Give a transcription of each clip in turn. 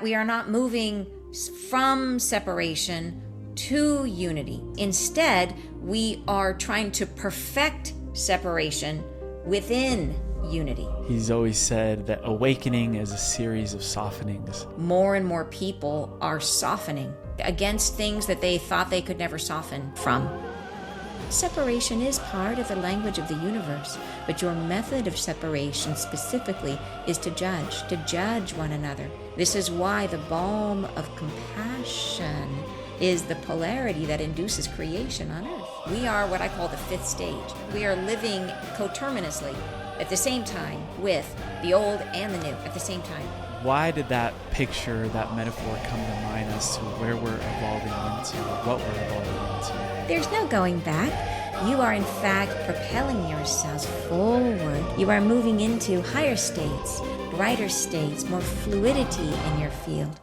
We are not moving from separation to unity. Instead, we are trying to perfect separation within unity. He's always said that awakening is a series of softenings. More and more people are softening against things that they thought they could never soften from. Separation is part of the language of the universe, but your method of separation specifically is to judge one another. This is why the balm of compassion is the polarity that induces creation on earth. We are what I call the fifth stage. We are living coterminously at the same time with the old and the new at the same time. Why did that picture, that metaphor come to mind as to where we're evolving into, what we're evolving into? There's no going back. You are in fact propelling yourselves forward. You are moving into higher states, brighter states, more fluidity in your field.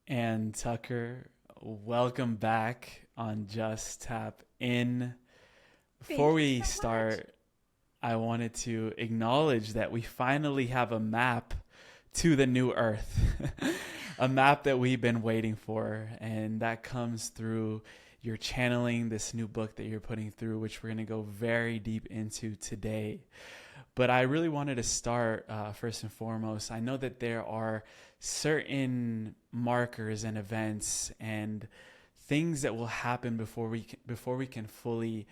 And Tucker, welcome back on Just Tap In. Before we start, I wanted to acknowledge that we finally have a map to the new Earth, a map that we've been waiting for. And that comes through your channeling, this new book that you're putting through, which we're going to go very deep into today. But I really wanted to start first and foremost. I know that there are certain markers and events and things that will happen before we can fully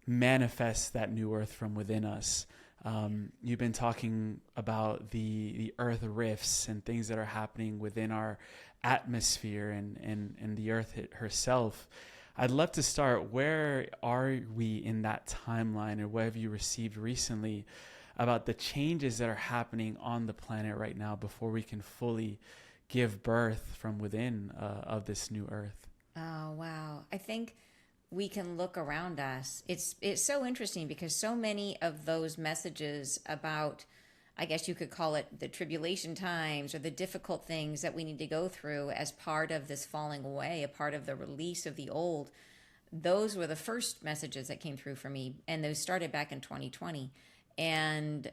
manifest that new earth from within us. You've been talking about the earth rifts and things that are happening within our atmosphere and the earth herself. I'd love to start, where are we in that timeline, or what have you received recently about the changes that are happening on the planet right now before we can fully give birth from within of this new earth? Oh, wow. I think we can look around us. It's so interesting because so many of those messages about, I guess you could call it the tribulation times, or the difficult things that we need to go through as part of this falling away, a part of the release of the old, those were the first messages that came through for me. And those started back in 2020. And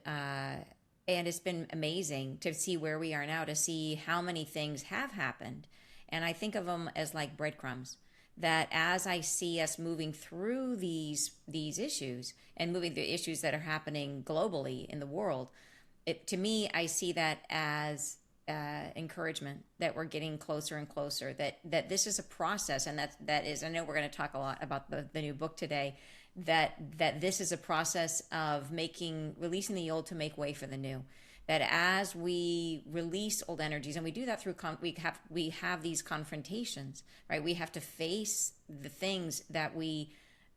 it's been amazing to see where we are now, to see how many things have happened. And I think of them as like breadcrumbs, that as I see us moving through these issues and moving through issues that are happening globally in the world, to me, I see that as encouragement, that we're getting closer and closer, that this is a process. And that is, I know we're going to talk a lot about the new book today, that this is a process of releasing the old to make way for the new. That as we release old energies, and we do that through we have these confrontations, right? We have to face the things that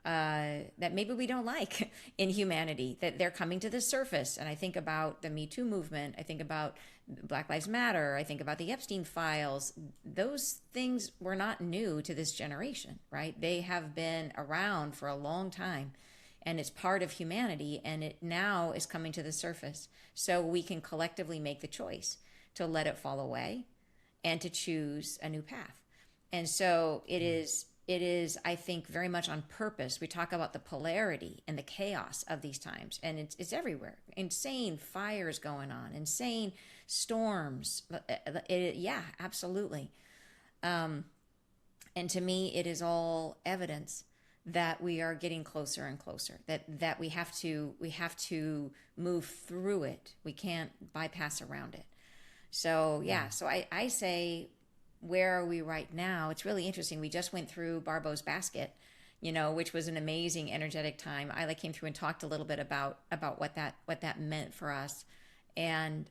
that maybe we don't like in humanity, that they're coming to the surface. And I think about the Me Too movement. I think about Black Lives Matter. I think about the Epstein files. Those things were not new to this generation, right? They have been around for a long time, and it's part of humanity, and it now is coming to the surface. So we can collectively make the choice to let it fall away and to choose a new path. And so it is, I think, very much on purpose. We talk about the polarity and the chaos of these times, and it's everywhere. Insane fires going on, insane storms. Yeah, absolutely. And to me, it is all evidence that we are getting closer and closer, that we have to move through it. We can't bypass around it. So yeah, so I say, where are we right now? It's really interesting. We just went through Barbo's basket, which was an amazing energetic time. Isla came through and talked a little bit about what that meant for us, and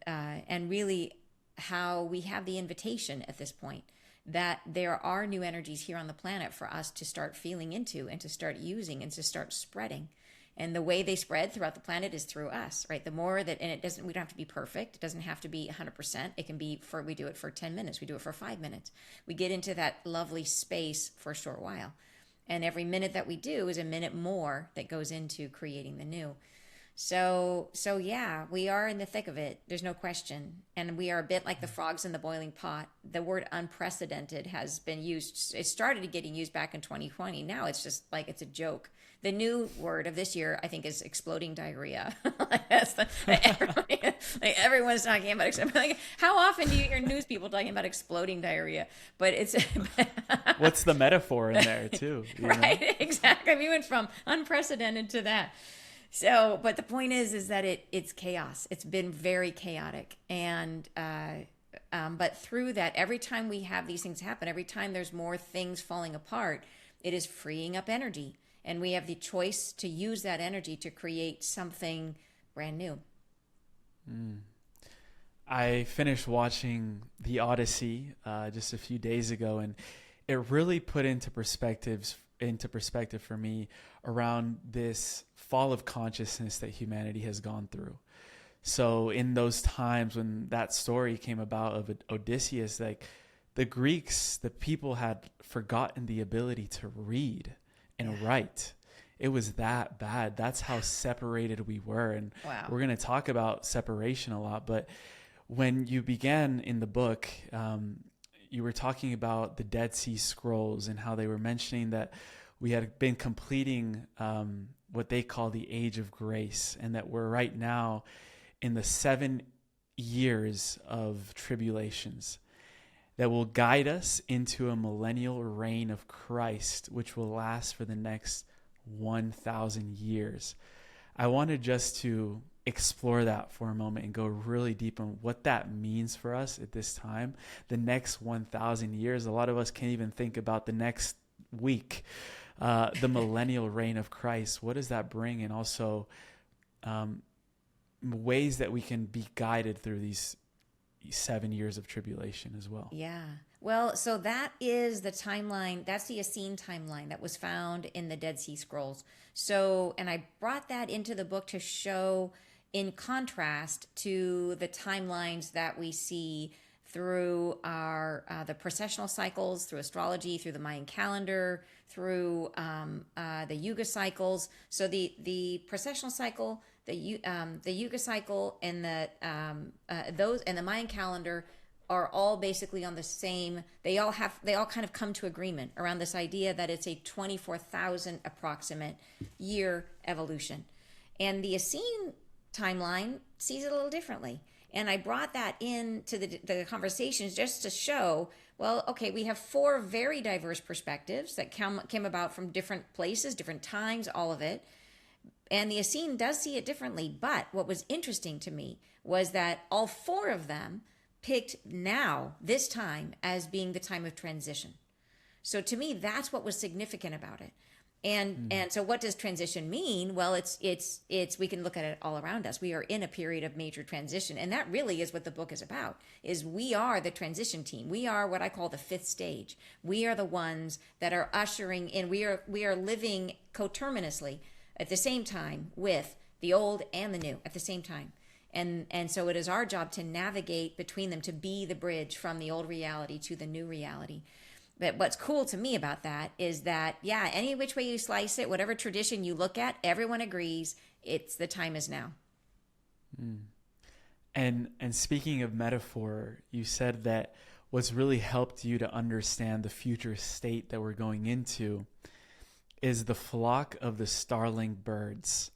really how we have the invitation at this point that there are new energies here on the planet for us to start feeling into and to start using and to start spreading. And the way they spread throughout the planet is through us, right? The more that, and we don't have to be perfect. It doesn't have to be 100%. It can be we do it for 10 minutes. We do it for 5 minutes. We get into that lovely space for a short while. And every minute that we do is a minute more that goes into creating the new. So yeah, we are in the thick of it. There's no question. And we are a bit like the frogs in the boiling pot. The word unprecedented has been used. It started getting used back in 2020. Now it's just like it's a joke. The new word of this year, I think, is exploding diarrhea. Like everyone's talking about. Like, how often do you hear news people talking about exploding diarrhea? But it's What's the metaphor in there too? Right? Know? Exactly. We went from unprecedented to that. So, but the point is that it's chaos. It's been very chaotic, and but through that, every time we have these things happen, every time there's more things falling apart, it is freeing up energy, and we have the choice to use that energy to create something brand new. I finished watching The Odyssey just a few days ago, and it really put into perspective for me around this fall of consciousness that humanity has gone through. So in those times when that story came about of Odysseus, like the Greeks, the people had forgotten the ability to read and write. It was that bad. That's how separated we were. And we're going to talk about separation a lot. But when you began in the book, you were talking about the Dead Sea Scrolls and how they were mentioning that we had been completing what they call the Age of Grace, and that we're right now in the 7 years of tribulations that will guide us into a millennial reign of Christ, which will last for the next 1,000 years. I wanted just to explore that for a moment and go really deep on what that means for us at this time. The next 1,000 years, a lot of us can't even think about the next week. The millennial reign of Christ, what does that bring? And also ways that we can be guided through these 7 years of tribulation as well. Yeah. Well, so that is the timeline. That's the Essene timeline that was found in the Dead Sea Scrolls. So, and I brought that into the book to show in contrast to the timelines that we see through our the precessional cycles, through astrology, through the Mayan calendar, through the Yuga cycles. So the precessional cycle, the Yuga cycle, and those and the Mayan calendar are all basically on the same. They all kind of come to agreement around this idea that it's a 24,000 approximate year evolution, and the Essene timeline sees it a little differently. And I brought that into the conversations just to show, well, okay, we have 4 very diverse perspectives that came about from different places, different times, all of it. And the Essene does see it differently. But what was interesting to me was that all 4 of them picked now, this time, as being the time of transition. So to me, that's what was significant about it. And so what does transition mean? Well, it's we can look at it all around us. We are in a period of major transition, and that really is what the book is about. Is we are the transition team. We are what I call the 5th stage. We are the ones that are ushering in. We are living coterminously at the same time with the old and the new at the same time. And so it is our job to navigate between them, to be the bridge from the old reality to the new reality. But what's cool to me about that is that, yeah, any which way you slice it, whatever tradition you look at, everyone agrees the time is now. And speaking of metaphor, you said that what's really helped you to understand the future state that we're going into is the flock of the starling birds.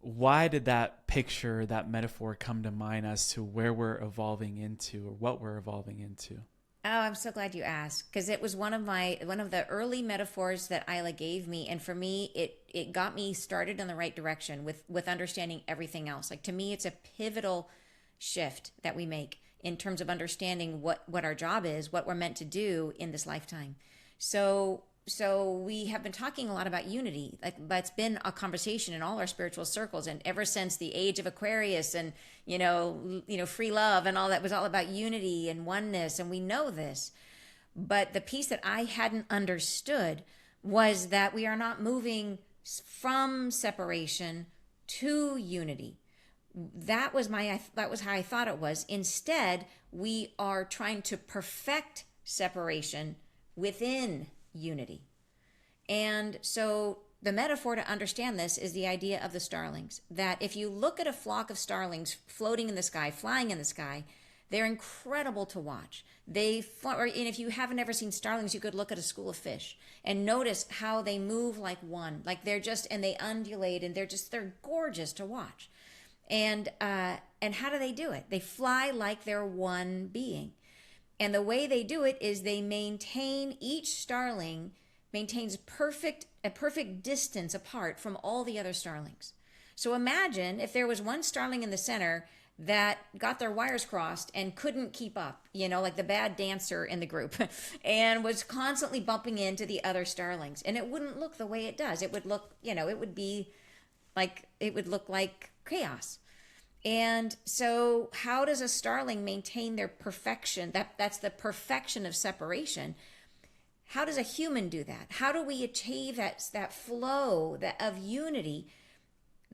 Why did that picture, that metaphor come to mind as to where we're evolving into, or what we're evolving into? Oh, I'm so glad you asked, because it was one of the early metaphors that Isla gave me, and for me, it got me started in the right direction with understanding everything else. Like, to me, it's a pivotal shift that we make in terms of understanding what our job is, what we're meant to do in this lifetime. So we have been talking a lot about unity. Like, that's been a conversation in all our spiritual circles, and ever since the age of Aquarius, and you know, free love and all that was all about unity and oneness, and we know this. But the piece that I hadn't understood was that we are not moving from separation to unity. That was how I thought it was. Instead, we are trying to perfect separation within unity. And so the metaphor to understand this is the idea of the starlings, that if you look at a flock of starlings floating in the sky, flying in the sky, they're incredible to watch. And if you haven't ever seen starlings, you could look at a school of fish and notice how they move like one, like and they undulate, and they're gorgeous to watch. And how do they do it? They fly like they're one being. And the way they do it is each starling maintains a perfect distance apart from all the other starlings. So imagine if there was one starling in the center that got their wires crossed and couldn't keep up, like the bad dancer in the group, and was constantly bumping into the other starlings. And it wouldn't look the way it does. It would look, it would look like chaos. And so how does a starling maintain their perfection? That's the perfection of separation. How does a human do that? How do we achieve that flow of unity?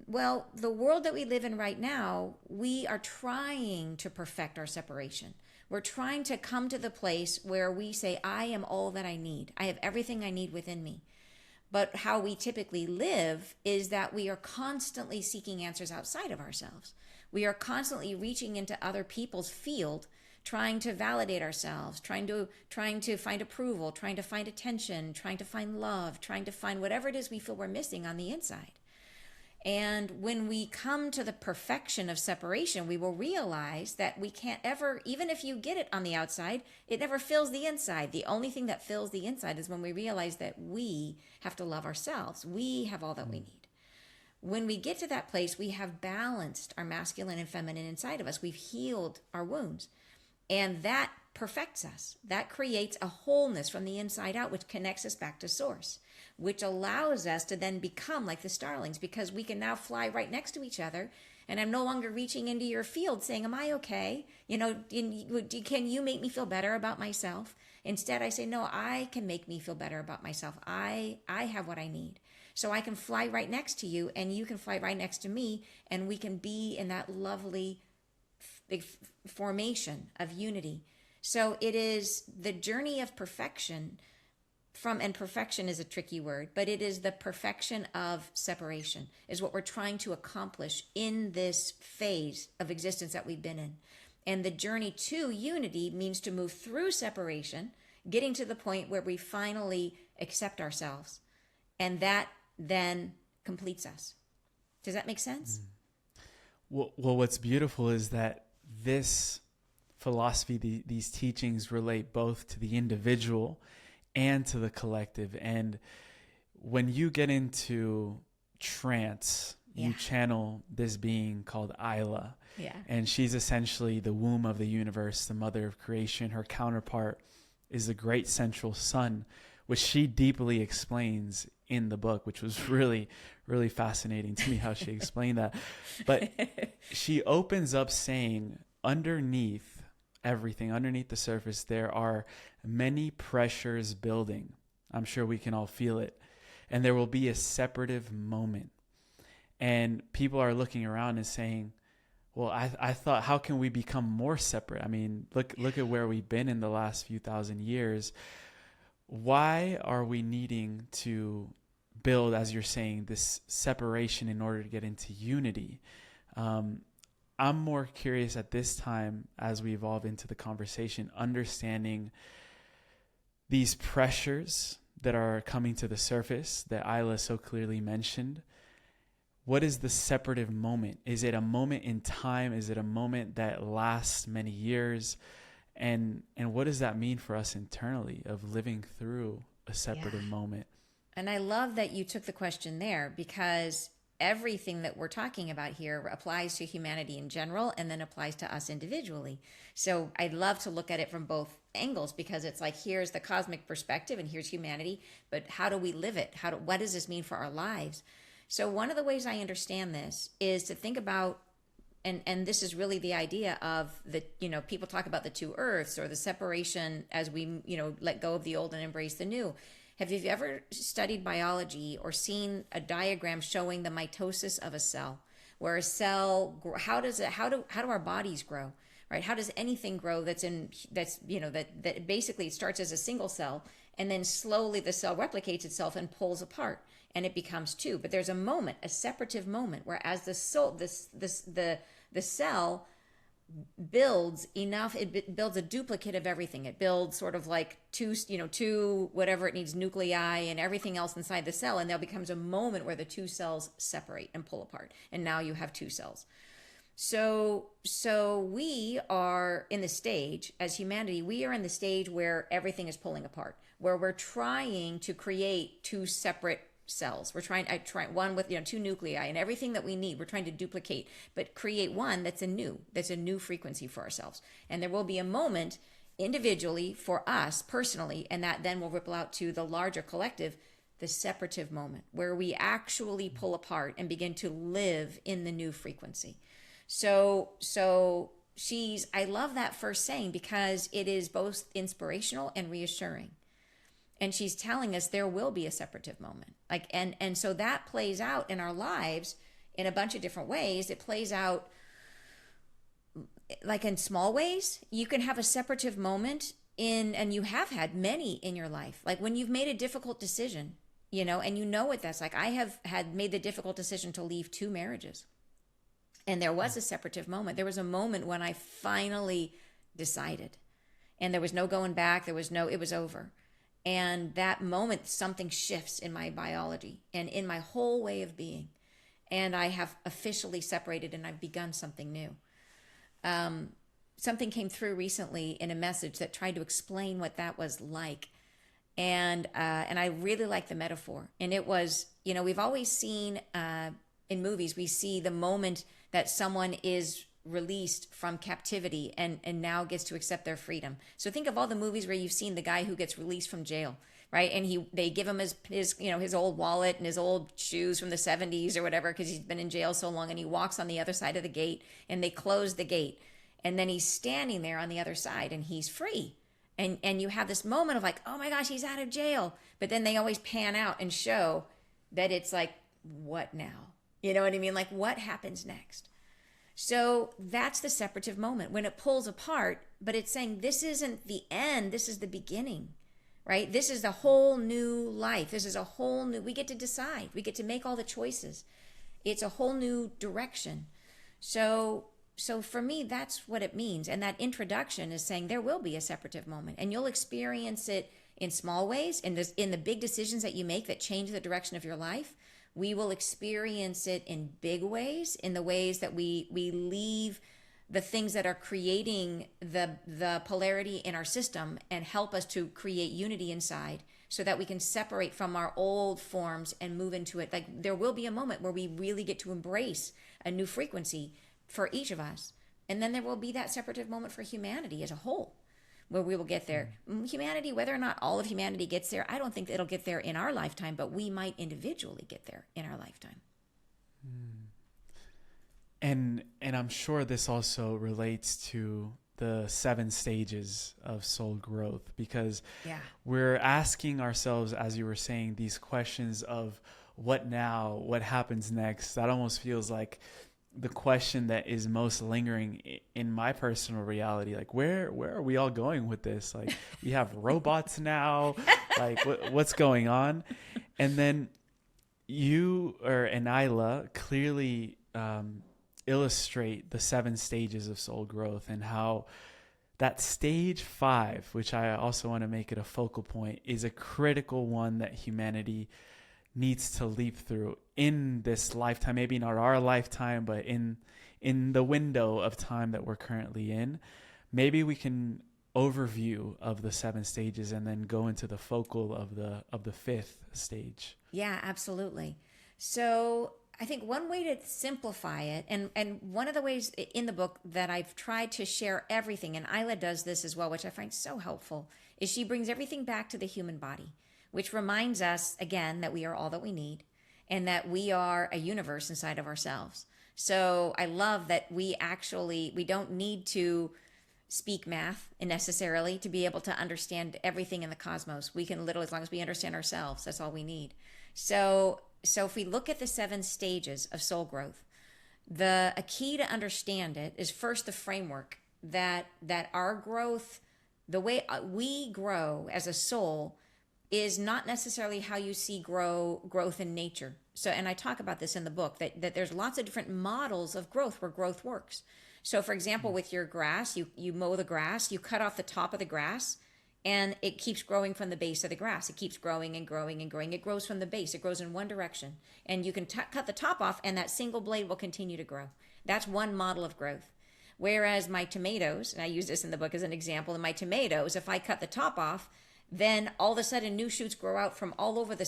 Well, the world that we live in right now, we are trying to perfect our separation. We're trying to come to the place where we say, I am all that I need. I have everything I need within me. But how we typically live is that we are constantly seeking answers outside of ourselves. We are constantly reaching into other people's field, trying to validate ourselves, trying to find approval, trying to find attention, trying to find love, trying to find whatever it is we feel we're missing on the inside. And when we come to the perfection of separation, we will realize that we can't ever, even if you get it on the outside, it never fills the inside. The only thing that fills the inside is when we realize that we have to love ourselves. We have all that we need. When we get to that place, we have balanced our masculine and feminine inside of us. We've healed our wounds. And that perfects us. That creates a wholeness from the inside out, which connects us back to source, which allows us to then become like the starlings, because we can now fly right next to each other. And I'm no longer reaching into your field saying, am I okay? Can you make me feel better about myself? Instead, I say, no, I can make me feel better about myself. I have what I need. So I can fly right next to you, and you can fly right next to me, and we can be in that lovely formation of unity. So it is the journey of perfection and perfection is a tricky word, but it is the perfection of separation is what we're trying to accomplish in this phase of existence that we've been in. And the journey to unity means to move through separation, getting to the point where we finally accept ourselves. And that then completes us. Does that make sense? Well, what's beautiful is that this philosophy, these teachings relate both to the individual and to the collective. And when you get into trance, you channel this being called Isla. Yeah. And she's essentially the womb of the universe, the mother of creation. Her counterpart is the great central sun, which she deeply explains in the book, which was really, really fascinating to me how she explained that. But she opens up saying, underneath everything, underneath the surface, there are many pressures building. I'm sure we can all feel it. And there will be a separative moment. And people are looking around and saying, well, I thought, how can we become more separate? I mean, look at where we've been in the last few thousand years. Why are we needing to build, as you're saying, this separation in order to get into unity? I'm more curious at this time, as we evolve into the conversation, understanding these pressures that are coming to the surface that Isla so clearly mentioned. What is the separative moment? Is it a moment in time? Is it a moment that lasts many years? And what does that mean for us internally of living through a separative moment? And I love that you took the question there, because everything that we're talking about here applies to humanity in general and then applies to us individually. So I'd love to look at it from both angles, because it's like, here's the cosmic perspective and here's humanity, but how do we live it? What does this mean for our lives? So one of the ways I understand this is to think about, and this is really the idea of people talk about the two earths, or the separation as we, let go of the old and embrace the new. Have you ever studied biology or seen a diagram showing the mitosis of a cell, where a cell, how do our bodies grow, right? How does anything grow that basically it starts as a single cell and then slowly the cell replicates itself and pulls apart, and it becomes two. But there's a moment, a separative moment, where as the soul, the cell builds enough, it builds a duplicate of everything. It builds sort of like two whatever it needs, nuclei and everything else inside the cell, and there becomes a moment where the two cells separate and pull apart, and now you have two cells. So we are in the stage, as humanity, we are in the stage where everything is pulling apart, where we're trying to create two separate cells. We're trying one with two nuclei and everything that we need. We're trying to duplicate, but create one that's a new frequency for ourselves. And there will be a moment individually for us personally, and that then will ripple out to the larger collective, the separative moment, where we actually pull apart and begin to live in the new frequency. So I love that first saying, because it is both inspirational and reassuring. And she's telling us there will be a separative moment. And so that plays out in our lives in a bunch of different ways. It plays out like in small ways. You can have a separative moment and you have had many in your life. Like when you've made a difficult decision, and you know what that's like. I have had made the difficult decision to leave 2 marriages. And there was a separative moment. There was a moment when I finally decided, and there was no going back. It was over. And that moment, something shifts in my biology and in my whole way of being. And I have officially separated, and I've begun something new. Something came through recently in a message that tried to explain what that was like. And I really like the metaphor. And it was, we've always seen in movies, we see the moment that someone is released from captivity and now gets to accept their freedom. So think of all the movies where you've seen the guy who gets released from jail, right? And they give him his old wallet and his old shoes from the 70s or whatever, because he's been in jail so long, and he walks on the other side of the gate, and they close the gate, and then he's standing there on the other side, and he's free. And you have this moment of like, oh my gosh, he's out of jail. But then they always pan out and show that it's like, what now? You know what I mean? Like, what happens next? So that's the separative moment when it pulls apart, but it's saying this isn't the end, this is the beginning, right? This is a whole new life. This is a whole new, we get to decide. We get to make all the choices. It's a whole new direction. So for me, that's what it means. And that introduction is saying there will be a separative moment, and you'll experience it in small ways, in the big decisions that you make that change the direction of your life. We will experience it in big ways, in the ways that we leave the things that are creating the polarity in our system and help us to create unity inside, so that we can separate from our old forms and move into it. Like there will be a moment where we really get to embrace a new frequency for each of us. And then there will be that separative moment for humanity as a whole, where we will get there. Humanity, whether or not all of humanity gets there, I don't think it'll get there in our lifetime, but we might individually get there in our lifetime. And I'm sure this also relates to the 7 stages of soul growth, because we're asking ourselves, as you were saying, these questions of what now, what happens next. That almost feels like the question that is most lingering in my personal reality. Like where are we all going with this? Like we have robots now, like what's going on? And then you and Isla clearly illustrate the 7 stages of soul growth, and how that stage 5, which I also want to make it a focal point, is a critical one that humanity needs to leap through in this lifetime. Maybe not our lifetime, but in the window of time that we're currently in. Maybe we can overview of the 7 stages and then go into the focal of the 5th stage. Yeah, absolutely. So I think one way to simplify it, and one of the ways in the book that I've tried to share everything, and Isla does this as well, which I find so helpful, is she brings everything back to the human body, which reminds us, again, that we are all that we need, and that we are a universe inside of ourselves. So I love that we don't need to speak math necessarily to be able to understand everything in the cosmos. We can literally, as long as we understand ourselves, that's all we need. So if we look at the 7 stages of soul growth, a key to understand it is first the framework that our growth, the way we grow as a soul, is not necessarily how you see growth in nature. So, and I talk about this in the book, that there's lots of different models of growth where growth works. So for example, with your grass, you mow the grass, you cut off the top of the grass, and it keeps growing from the base of the grass. It keeps growing and growing and growing. It grows from the base. It grows in one direction. And you can cut the top off, and that single blade will continue to grow. That's one model of growth. Whereas my tomatoes, and I use this in the book as an example, in my tomatoes, if I cut the top off, then all of a sudden new shoots grow out from all over the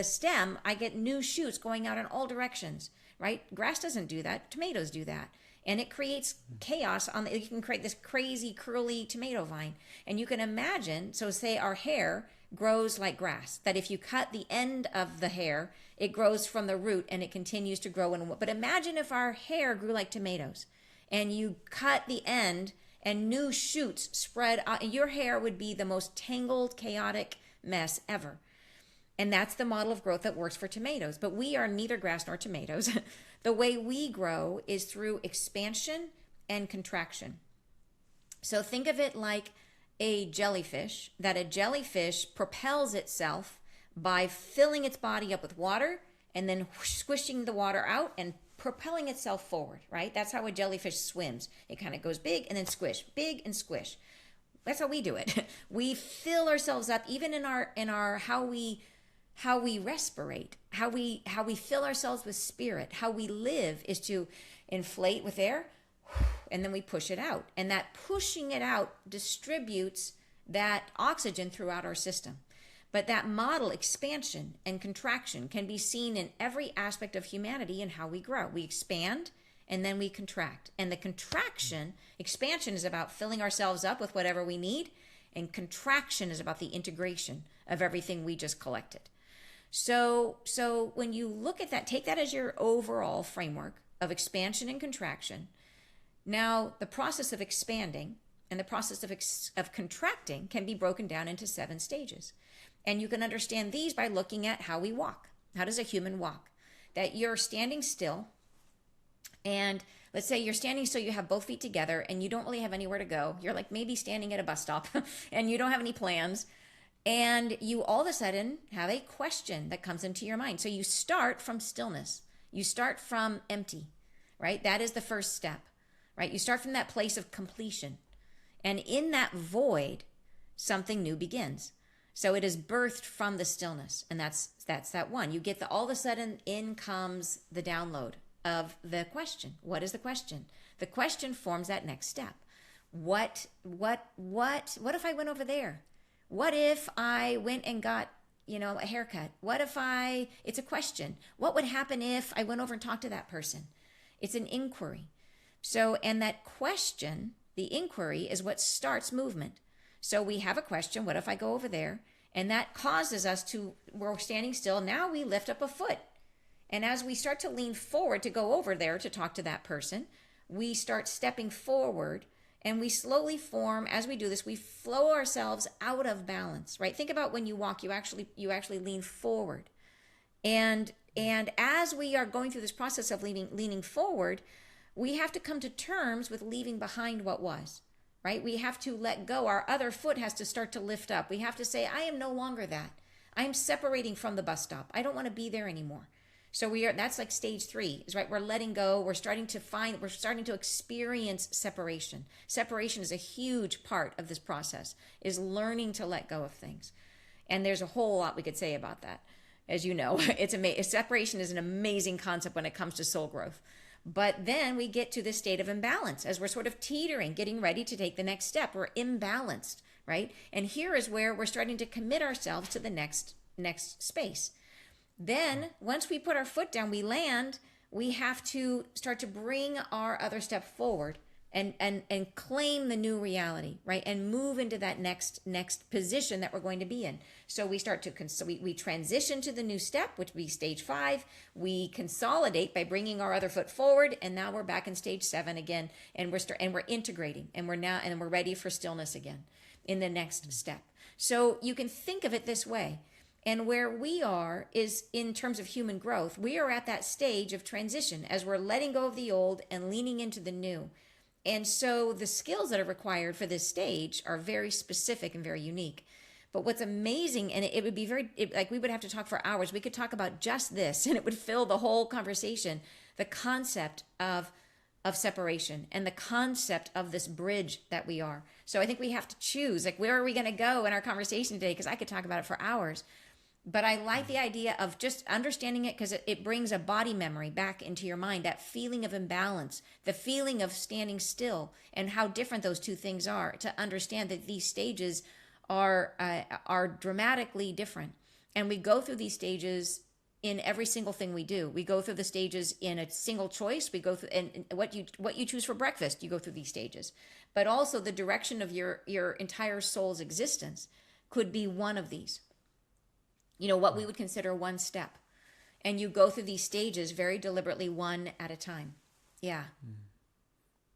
stem. I get new shoots going out in all directions, right? Grass doesn't do that. Tomatoes do that. And it creates chaos. You can create this crazy curly tomato vine. And you can imagine, so say our hair grows like grass, that if you cut the end of the hair, it grows from the root and it continues to grow. But imagine if our hair grew like tomatoes and you cut the end and new shoots spread out. Your hair would be the most tangled, chaotic mess ever. And that's the model of growth that works for tomatoes. But we are neither grass nor tomatoes. The way we grow is through expansion and contraction. So think of it like a jellyfish, that a jellyfish propels itself by filling its body up with water and then squishing the water out and propelling itself forward, right? That's how a jellyfish swims. It kind of goes big and then squish, big and squish. That's how we do it. We fill ourselves up, even in our how we respirate, how we fill ourselves with spirit, how we live is to inflate with air, and then we push it out. And that pushing it out distributes that oxygen throughout our system. But that model, expansion and contraction, can be seen in every aspect of humanity and how we grow. We expand and then we contract. And the expansion is about filling ourselves up with whatever we need, and contraction is about the integration of everything we just collected. So when you look at that, take that as your overall framework of expansion and contraction. Now, the process of expanding and the process of contracting can be broken down into 7 stages. And you can understand these by looking at how we walk. How does a human walk? That you're standing still, and let's say you're standing still, you have both feet together, and you don't really have anywhere to go. You're like maybe standing at a bus stop, and you don't have any plans. And you all of a sudden have a question that comes into your mind. So you start from stillness. You start from empty, right? That is the first step, right? You start from that place of completion. And in that void, something new begins. So it is birthed from the stillness. And that's that one. You get all of a sudden in comes the download of the question. What is the question? The question forms that next step. What if I went over there? What if I went and got, a haircut? What if it's a question. What would happen if I went over and talked to that person? It's an inquiry. So, and that question, the inquiry, is what starts movement. So we have a question, what if I go over there? And that causes us we're standing still. Now we lift up a foot. And as we start to lean forward to go over there to talk to that person, we start stepping forward. And we slowly form, as we do this, we flow ourselves out of balance, right? Think about when you walk, you actually lean forward. And as we are going through this process of leaning forward, we have to come to terms with leaving behind what was, right? We have to let go. Our other foot has to start to lift up. We have to say, I am no longer that. I am separating from the bus stop. I don't want to be there anymore. So that's like stage 3, is right. We're letting go. We're starting to experience separation. Separation is a huge part of this process, is learning to let go of things. And there's a whole lot we could say about that. As you know, separation is an amazing concept when it comes to soul growth. But then we get to this state of imbalance as we're sort of teetering, getting ready to take the next step. We're imbalanced, right? And here is where we're starting to commit ourselves to the next space. Then, once we put our foot down, we land, we have to start to bring our other step forward and claim the new reality, right? And move into that next position that we're going to be in. So we start to, we transition to the new step, which would be stage 5. We consolidate by bringing our other foot forward, and now we're back in stage 7 again, and we're integrating, and we're ready for stillness again in the next step. So you can think of it this way. And where we are is, in terms of human growth, we are at that stage of transition as we're letting go of the old and leaning into the new. And so the skills that are required for this stage are very specific and very unique. But what's amazing, and it would be like we would have to talk for hours. We could talk about just this, and it would fill the whole conversation. The concept of separation and the concept of this bridge that we are. So I think we have to choose, like, where are we going to go in our conversation today? Because I could talk about it for hours. But I like the idea of just understanding it, because it brings a body memory back into your mind, that feeling of imbalance, the feeling of standing still, and how different those two things are, to understand that these stages are dramatically different. And we go through these stages in every single thing we do. We go through the stages in a single choice. We go through, and what you choose for breakfast, you go through these stages. But also the direction of your entire soul's existence could be one of these. What we would consider one step. And you go through these stages very deliberately, one at a time. Yeah.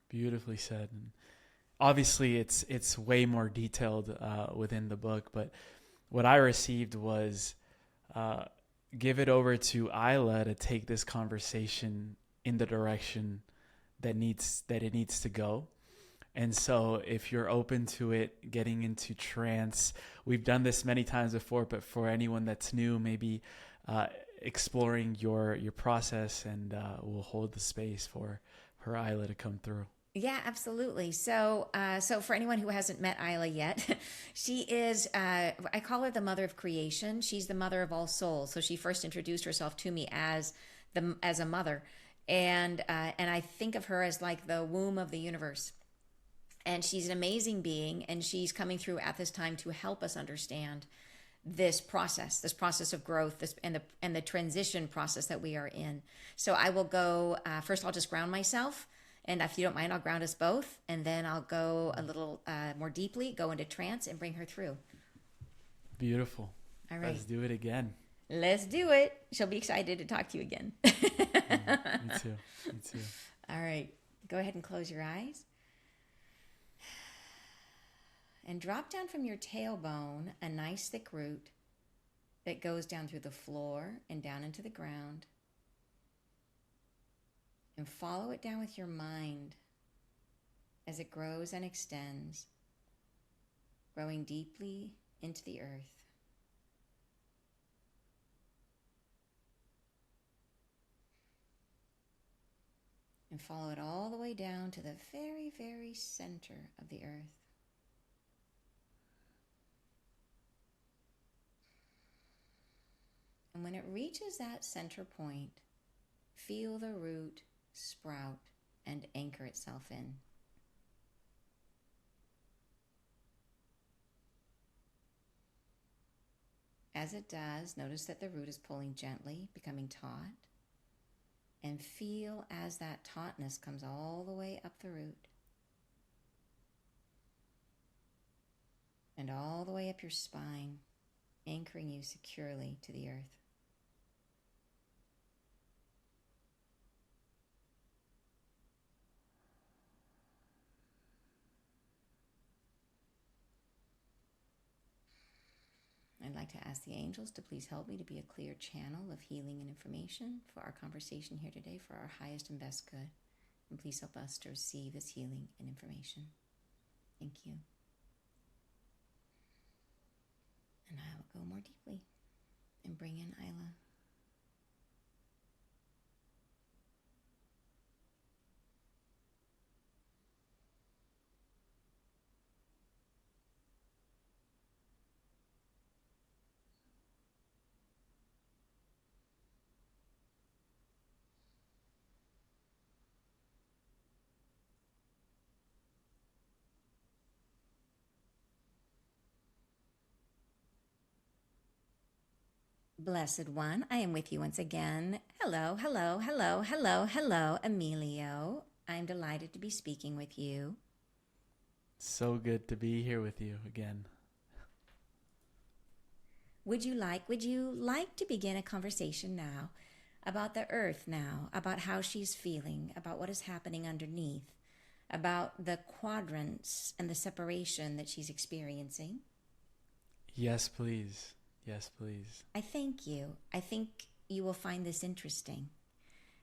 Beautifully said. And obviously, it's way more detailed within the book. But what I received was, give it over to Isla to take this conversation in the direction that it needs to go. And so if you're open to it, getting into trance, we've done this many times before, but for anyone that's new, maybe exploring your process, and we'll hold the space for Isla to come through. Yeah, absolutely. So for anyone who hasn't met Isla yet, she is, I call her the mother of creation. She's the mother of all souls. So she first introduced herself to me as a mother. And I think of her as like the womb of the universe. And she's an amazing being, and she's coming through at this time to help us understand this process of growth, and the transition process that we are in. So I will go, first I'll just ground myself, and if you don't mind, I'll ground us both, and then I'll go a little more deeply, go into trance, and bring her through. Beautiful. All right. Let's do it again. Let's do it. She'll be excited to talk to you again. Me too. All right. Go ahead and close your eyes. And drop down from your tailbone a nice thick root that goes down through the floor and down into the ground. And follow it down with your mind as it grows and extends, growing deeply into the earth. And follow it all the way down to the very, very center of the earth. And when it reaches that center point, feel the root sprout and anchor itself in. As it does, notice that the root is pulling gently, becoming taut, and feel as that tautness comes all the way up the root and all the way up your spine, anchoring you securely to the earth. I'd like to ask the angels to please help me to be a clear channel of healing and information for our conversation here today, for our highest and best good. And please help us to receive this healing and information. Thank you. And I will go more deeply and bring in Isla. Blessed One, I am with you once again. Hello, hello, hello, hello, hello, Emilio. I'm delighted to be speaking with you. So good to be here with you again. Would you like to begin a conversation now about the earth now, about how she's feeling, about what is happening underneath, about the quadrants and the separation that she's experiencing? Yes, please. Yes, please. I thank you. I think you will find this interesting.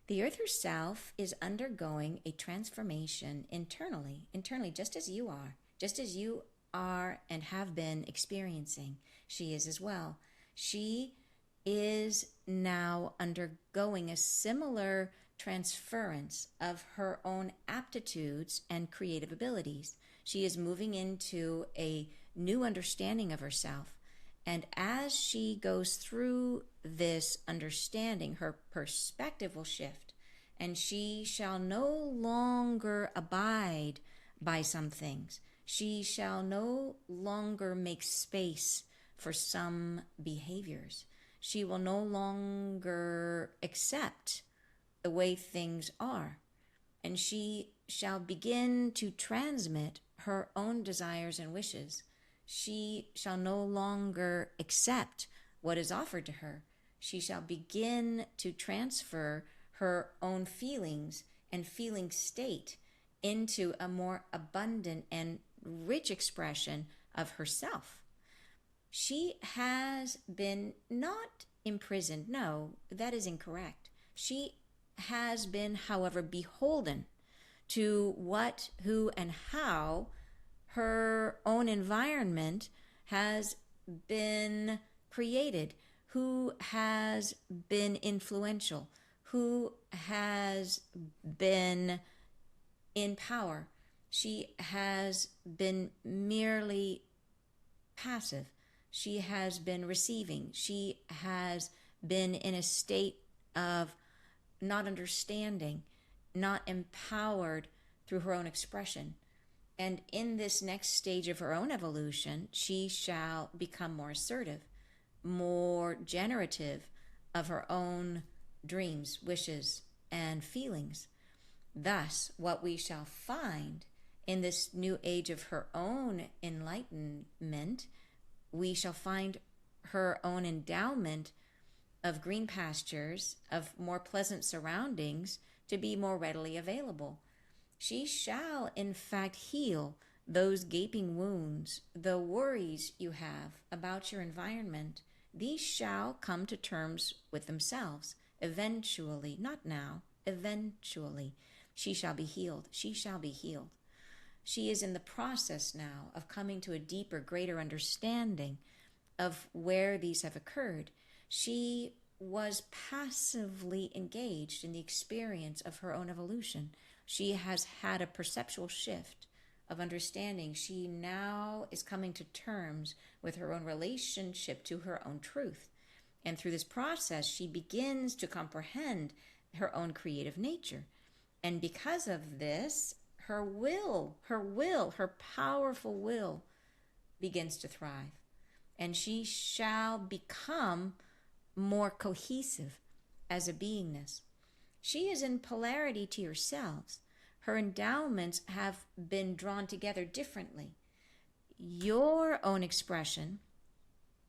The earth herself is undergoing a transformation internally, just as you are, just as you are and have been experiencing. She is as well. She is now undergoing a similar transference of her own aptitudes and creative abilities. She is moving into a new understanding of herself. And as she goes through this understanding, her perspective will shift, and she shall no longer abide by some things. She shall no longer make space for some behaviors. She will no longer accept the way things are, and she shall begin to transmit her own desires and wishes. She shall no longer accept what is offered to her. She shall begin to transfer her own feelings and feeling state into a more abundant and rich expression of herself. She has been not imprisoned. No, that is incorrect. She has been, however, beholden to what, who, and how her own environment has been created, who has been influential, who has been in power. She has been merely passive. She has been receiving. She has been in a state of not understanding, not empowered through her own expression. And in this next stage of her own evolution, she shall become more assertive, more generative of her own dreams, wishes, and feelings. Thus, what we shall find in this new age of her own enlightenment, we shall find her own endowment of green pastures, of more pleasant surroundings to be more readily available. She shall, in fact, heal those gaping wounds, the worries you have about your environment. These shall come to terms with themselves eventually, not now, eventually. She shall be healed. She shall be healed. She is in the process now of coming to a deeper, greater understanding of where these have occurred. She was passively engaged in the experience of her own evolution. She has had a perceptual shift of understanding. She now is coming to terms with her own relationship to her own truth. And through this process, she begins to comprehend her own creative nature. And because of this, her powerful will begins to thrive. And she shall become more cohesive as a beingness. She is in polarity to yourselves. Her endowments have been drawn together differently. Your own expression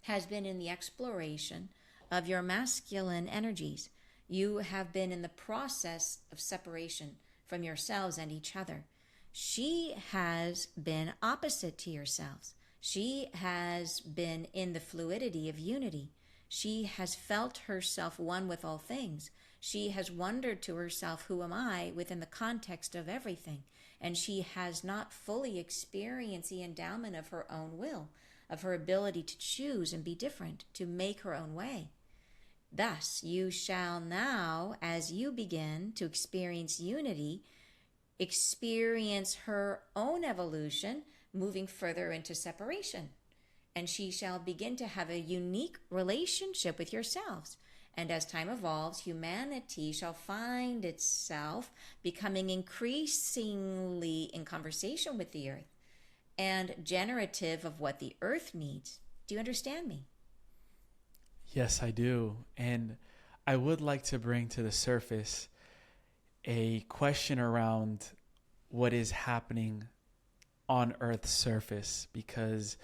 has been in the exploration of your masculine energies. You have been in the process of separation from yourselves and each other. She has been opposite to yourselves. She has been in the fluidity of unity. She has felt herself one with all things. She has wondered to herself, who am I within the context of everything? And she has not fully experienced the endowment of her own will, of her ability to choose and be different, to make her own way. Thus, you shall now, as you begin to experience unity, experience her own evolution, moving further into separation. And she shall begin to have a unique relationship with yourselves. And as time evolves, humanity shall find itself becoming increasingly in conversation with the earth and generative of what the earth needs. Do you understand me? Yes, I do. And I would like to bring to the surface a question around what is happening on Earth's surface, because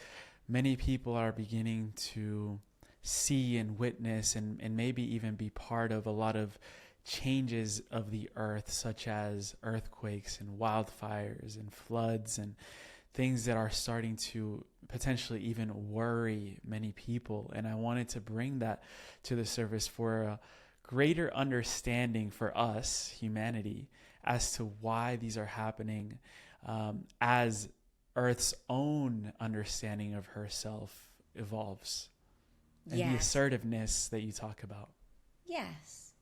many people are beginning to see and witness and maybe even be part of a lot of changes of the earth, such as earthquakes and wildfires and floods and things that are starting to potentially even worry many people. And I wanted to bring that to the surface for a greater understanding for us, humanity, as to why these are happening as Earth's own understanding of herself evolves. And Yes. the assertiveness that you talk about. Yes.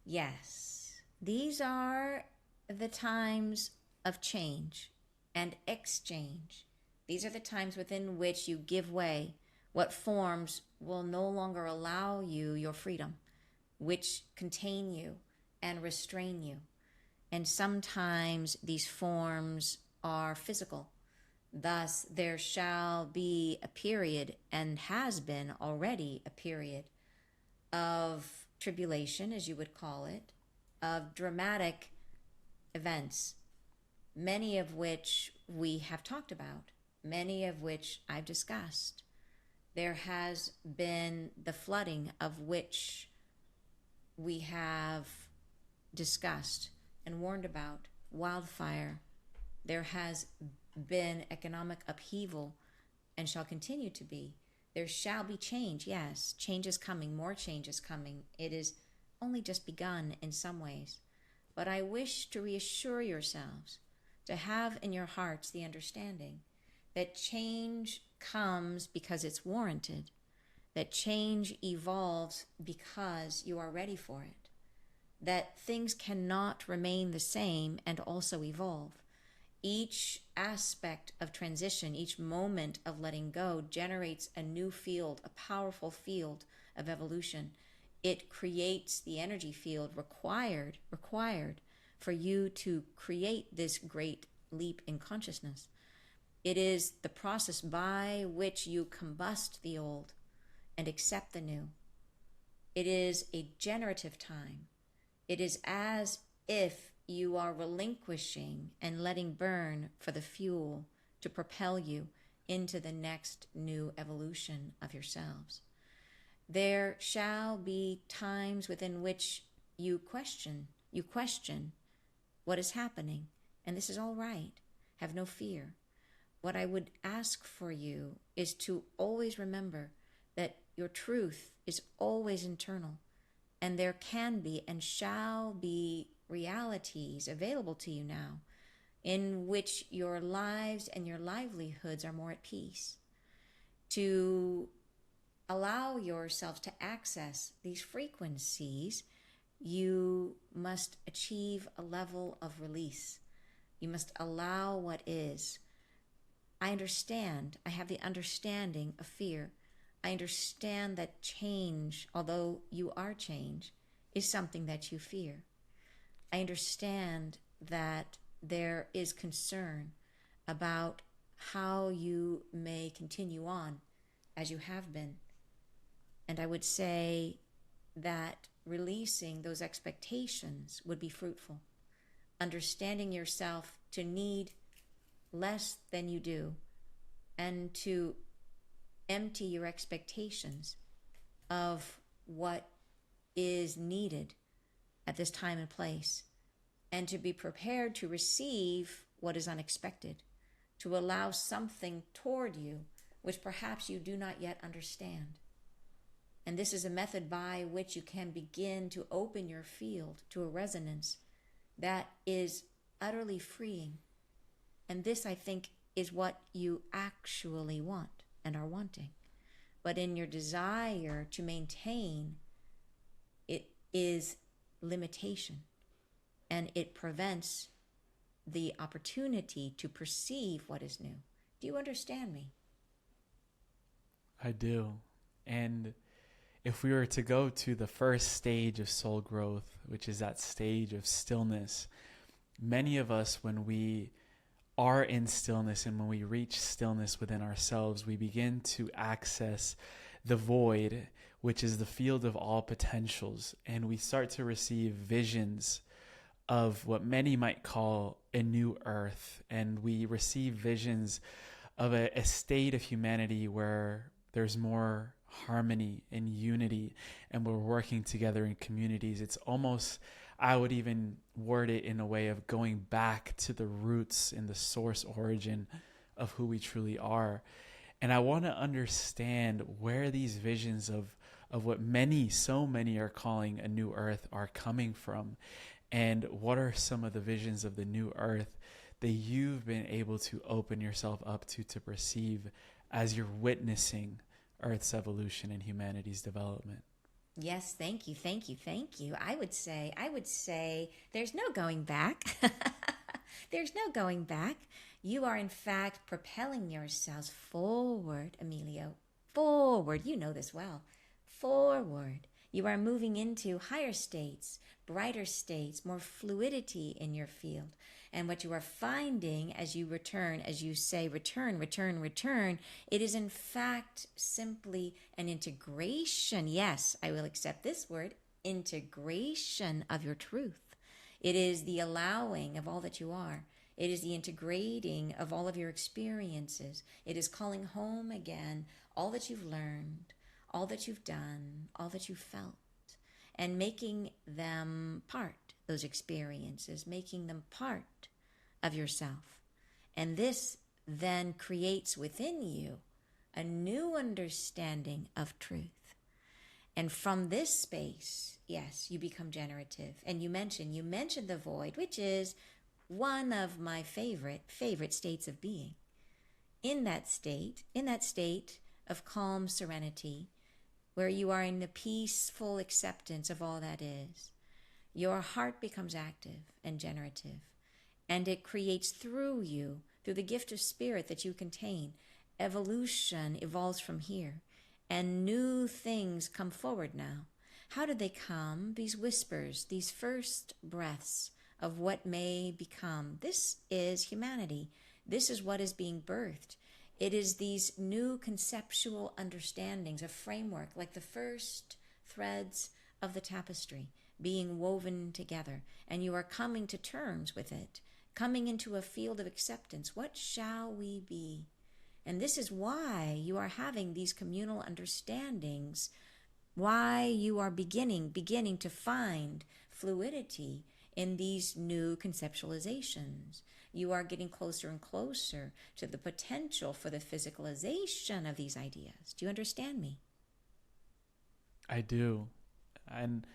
Yes. These are the times of change and exchange. These are the times within which you give way what forms will no longer allow you your freedom, which contain you and restrain you. And sometimes these forms are physical. Thus, there shall be a period, and has been already a period, of tribulation, as you would call it, of dramatic events, many of which we have talked about, many of which I've discussed. There has been the flooding of which we have discussed and warned about, wildfire. There has been economic upheaval and shall continue to be. There shall be change, yes. Change is coming, more change is coming. It is only just begun in some ways. But I wish to reassure yourselves, to have in your hearts the understanding that change comes because it's warranted, that change evolves because you are ready for it, that things cannot remain the same and also evolve. Each aspect of transition, each moment of letting go generates a new field, a powerful field of evolution. It creates the energy field required for you to create this great leap in consciousness. It is the process by which you combust the old and accept the new. It is a generative time. It is as if you are relinquishing and letting burn for the fuel to propel you into the next new evolution of yourselves. There shall be times within which you question what is happening, and this is all right. Have no fear. What I would ask for you is to always remember that your truth is always internal, and there can be and shall be realities available to you now in which your lives and your livelihoods are more at peace. To allow yourself to access these frequencies, you must achieve a level of release. You must allow what is. I understand. I have the understanding of fear. I understand that change, although you are change, is something that you fear. I understand that there is concern about how you may continue on as you have been. And I would say that releasing those expectations would be fruitful. Understanding yourself to need less than you do, and to empty your expectations of what is needed at this time and place, and to be prepared to receive what is unexpected, to allow something toward you which perhaps you do not yet understand. And this is a method by which you can begin to open your field to a resonance that is utterly freeing. And this, I think, is what you actually want and are wanting. But in your desire to maintain, it is limitation, and it prevents the opportunity to perceive what is new. Do you understand me? I do. And if we were to go to the first stage of soul growth, which is that stage of stillness, many of us, when we are in stillness and when we reach stillness within ourselves, we begin to access the void, which is the field of all potentials. And we start to receive visions of what many might call a new earth. And we receive visions of a state of humanity where there's more harmony and unity, and we're working together in communities. It's almost, I would even word it in a way of going back to the roots and the source origin of who we truly are. And I want to understand where these visions of what so many are calling a new earth are coming from, and what are some of the visions of the new earth that you've been able to open yourself up to perceive as you're witnessing Earth's evolution and humanity's development? Yes, thank you, thank you, thank you. I would say there's no going back. There's no going back. You are in fact propelling yourselves forward, Emilio. Forward. You know this well. Forward. You are moving into higher states, brighter states, more fluidity in your field. And what you are finding as you return, as you say, return, return, return, it is in fact simply an integration. Yes, I will accept this word, integration of your truth. It is the allowing of all that you are. It is the integrating of all of your experiences. It is calling home again all that you've learned, all that you've done, all that you've felt, and making them part, those experiences, making them part of yourself. And this then creates within you a new understanding of truth. And from this space, yes, you become generative. And you mentioned the void, which is one of my favorite states of being. In that state of calm serenity, where you are in the peaceful acceptance of all that is, your heart becomes active and generative, and it creates through you, through the gift of spirit that you contain, evolution evolves from here, and new things come forward now. How did they come? These whispers, these first breaths of what may become. This is humanity. This is what is being birthed. It is these new conceptual understandings, a framework, like the first threads of the tapestry being woven together, and you are coming to terms with it, coming into a field of acceptance. What shall we be? And this is why you are having these communal understandings, why you are beginning to find fluidity in these new conceptualizations. You are getting closer and closer to the potential for the physicalization of these ideas. Do you understand me? I do. And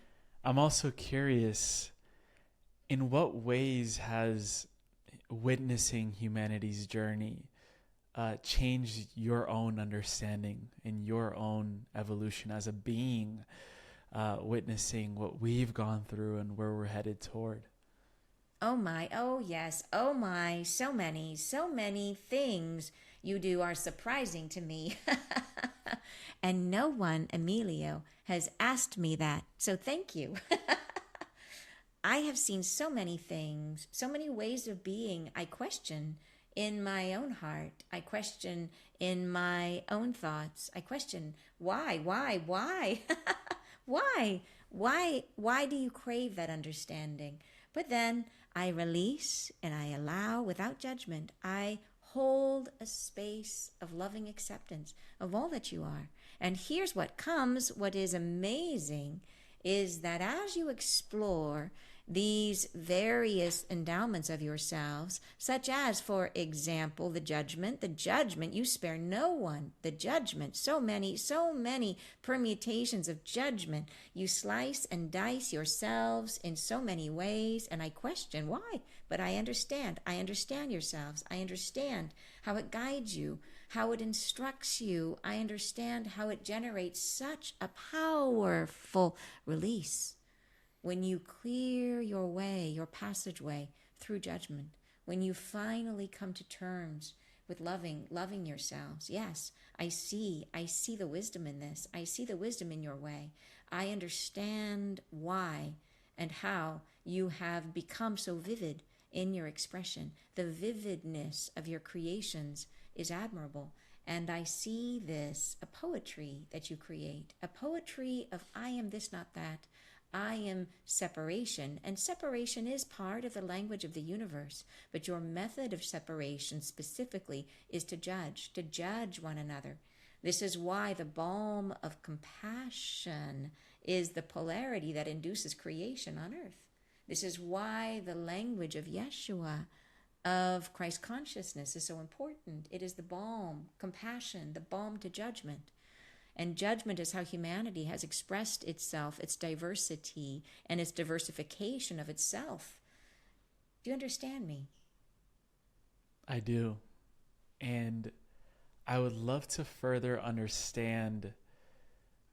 I'm also curious, in what ways has witnessing humanity's journey changed your own understanding and your own evolution as a being, witnessing what we've gone through and where we're headed toward? Oh my, oh yes, oh my, so many things you do are surprising to me. And no one, Emilio, has asked me that, so thank you. I have seen so many things, so many ways of being I question in my own heart. I question in my own thoughts. I question why? Why do you crave that understanding? But then I release and I allow without judgment. I hold a space of loving acceptance of all that you are. And here's what comes. What is amazing is that as you explore these various endowments of yourselves, such as, for example, the judgment, you spare no one, the judgment, so many permutations of judgment. You slice and dice yourselves in so many ways, and I question why, but I understand yourselves. I understand how it guides you, how it instructs you. I understand how it generates such a powerful release. When you clear your way, your passageway through judgment, when you finally come to terms with loving yourselves. Yes, I see the wisdom in this. I see the wisdom in your way. I understand why and how you have become so vivid in your expression. The vividness of your creations is admirable. And I see this, a poetry that you create, a poetry of I am this, not that. I am separation, and separation is part of the language of the universe, but your method of separation specifically is to judge one another. This is why the balm of compassion is the polarity that induces creation on earth. This is why the language of Yeshua, of Christ consciousness, is so important. It is the balm, compassion, the balm to judgment. And judgment is how humanity has expressed itself, its diversity, and its diversification of itself. Do you understand me? I do. And I would love to further understand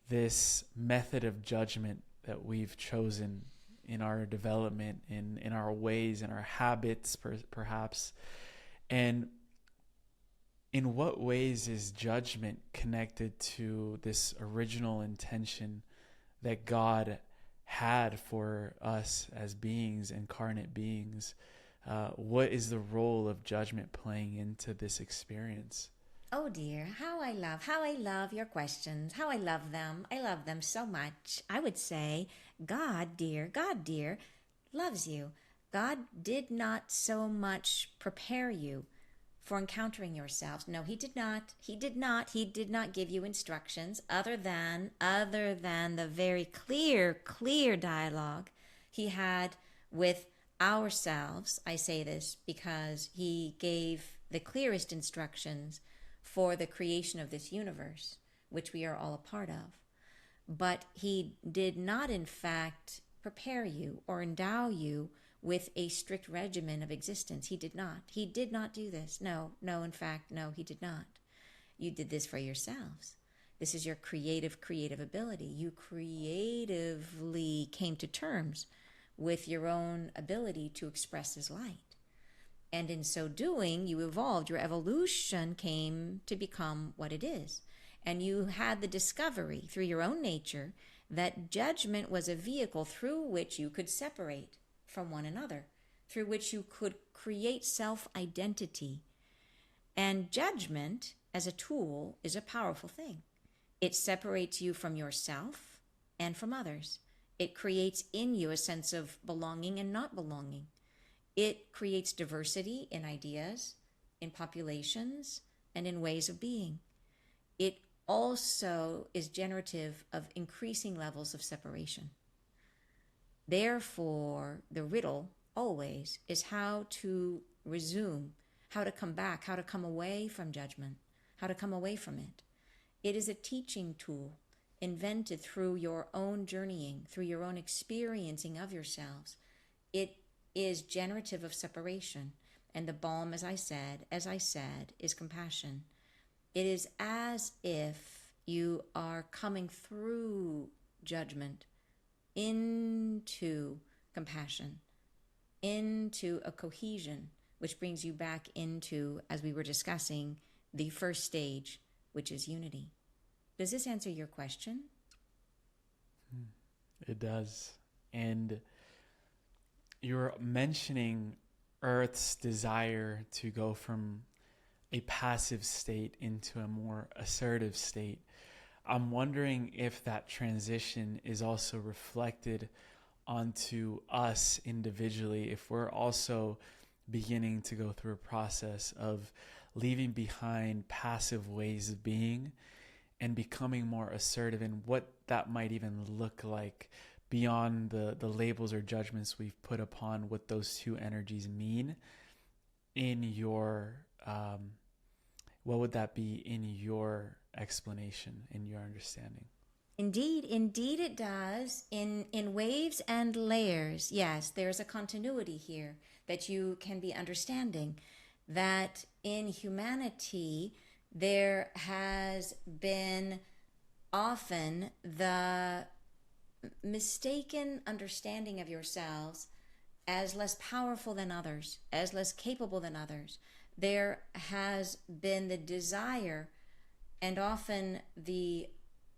this method of judgment that we've chosen in our development, in our ways, in our habits, perhaps. And in what ways is judgment connected to this original intention that God had for us as beings, incarnate beings? What is the role of judgment playing into this experience? Oh dear, how I love your questions. How I love them. I love them so much. I would say, God dear, loves you. God did not so much prepare you for encountering yourselves. No, he did not. He did not give you instructions other than the very clear dialogue he had with ourselves. I say this because he gave the clearest instructions for the creation of this universe, which we are all a part of. But he did not, in fact, prepare you or endow you with a strict regimen of existence. He did not. He did not do this. No, in fact, no, he did not. You did this for yourselves. This is your creative ability. You creatively came to terms with your own ability to express his light. And in so doing, you evolved. Your evolution came to become what it is. And you had the discovery through your own nature that judgment was a vehicle through which you could separate from one another, through which you could create self-identity. And judgment as a tool is a powerful thing. It separates you from yourself and from others. It creates in you a sense of belonging and not belonging. It creates diversity in ideas, in populations, and in ways of being. It also is generative of increasing levels of separation. Therefore, the riddle always is how to resume, how to come back, how to come away from judgment, how to come away from it. It is a teaching tool invented through your own journeying, through your own experiencing of yourselves. It is generative of separation. And the balm, as I said, is compassion. It is as if you are coming through judgment into compassion, into a cohesion, which brings you back into, as we were discussing, the first stage, which is unity. Does this answer your question? It does. And you're mentioning Earth's desire to go from a passive state into a more assertive state. I'm wondering if that transition is also reflected onto us individually, if we're also beginning to go through a process of leaving behind passive ways of being and becoming more assertive, and what that might even look like beyond the labels or judgments we've put upon what those two energies mean in your, what would that be in your explanation, in your understanding? Indeed it does. In waves and layers, yes, there's a continuity here that you can be understanding. That in humanity, there has been often the mistaken understanding of yourselves as less powerful than others, as less capable than others. There has been the desire and often the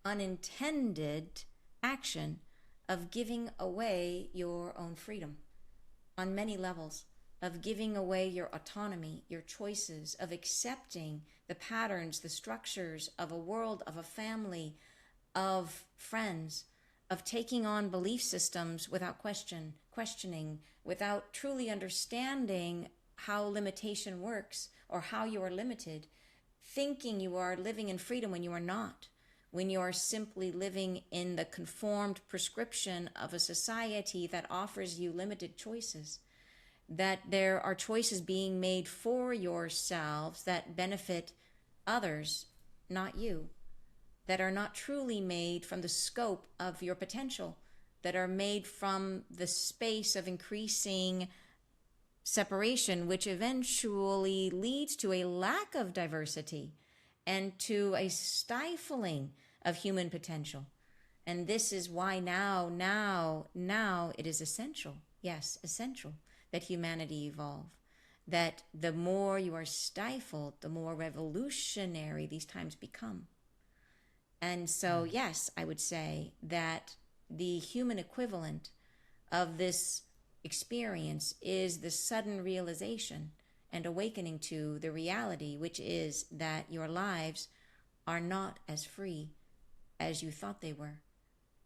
unintended action of giving away your own freedom on many levels, of giving away your autonomy, your choices, of accepting the patterns, the structures of a world, of a family, of friends, of taking on belief systems without questioning, without truly understanding how limitation works or how you are limited, thinking you are living in freedom when you are not, when you are simply living in the conformed prescription of a society that offers you limited choices, that there are choices being made for yourselves that benefit others, not you, that are not truly made from the scope of your potential, that are made from the space of increasing separation, which eventually leads to a lack of diversity and to a stifling of human potential. And this is why now it is essential, yes, essential, that humanity evolve. That the more you are stifled, the more revolutionary these times become. And so, yes, I would say that the human equivalent of this experience is the sudden realization and awakening to the reality, which is that your lives are not as free as you thought they were.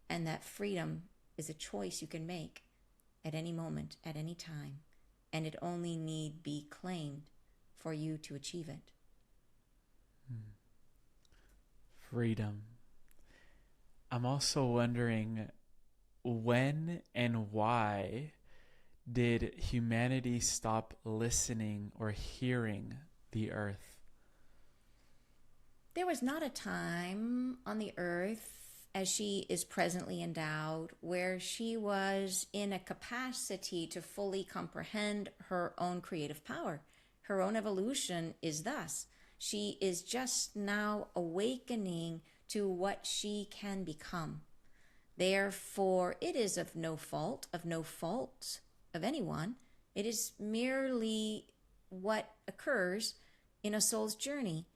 And that freedom is a choice you can make at any moment, at any time. And it only need be claimed for you to achieve it. Freedom. I'm also wondering, when and why did humanity stop listening or hearing the earth? There was not a time on the earth, as she is presently endowed, where she was in a capacity to fully comprehend her own creative power. Her own evolution is thus. She is just now awakening to what she can become. Therefore, it is of no fault of anyone. It is merely what occurs in a soul's journey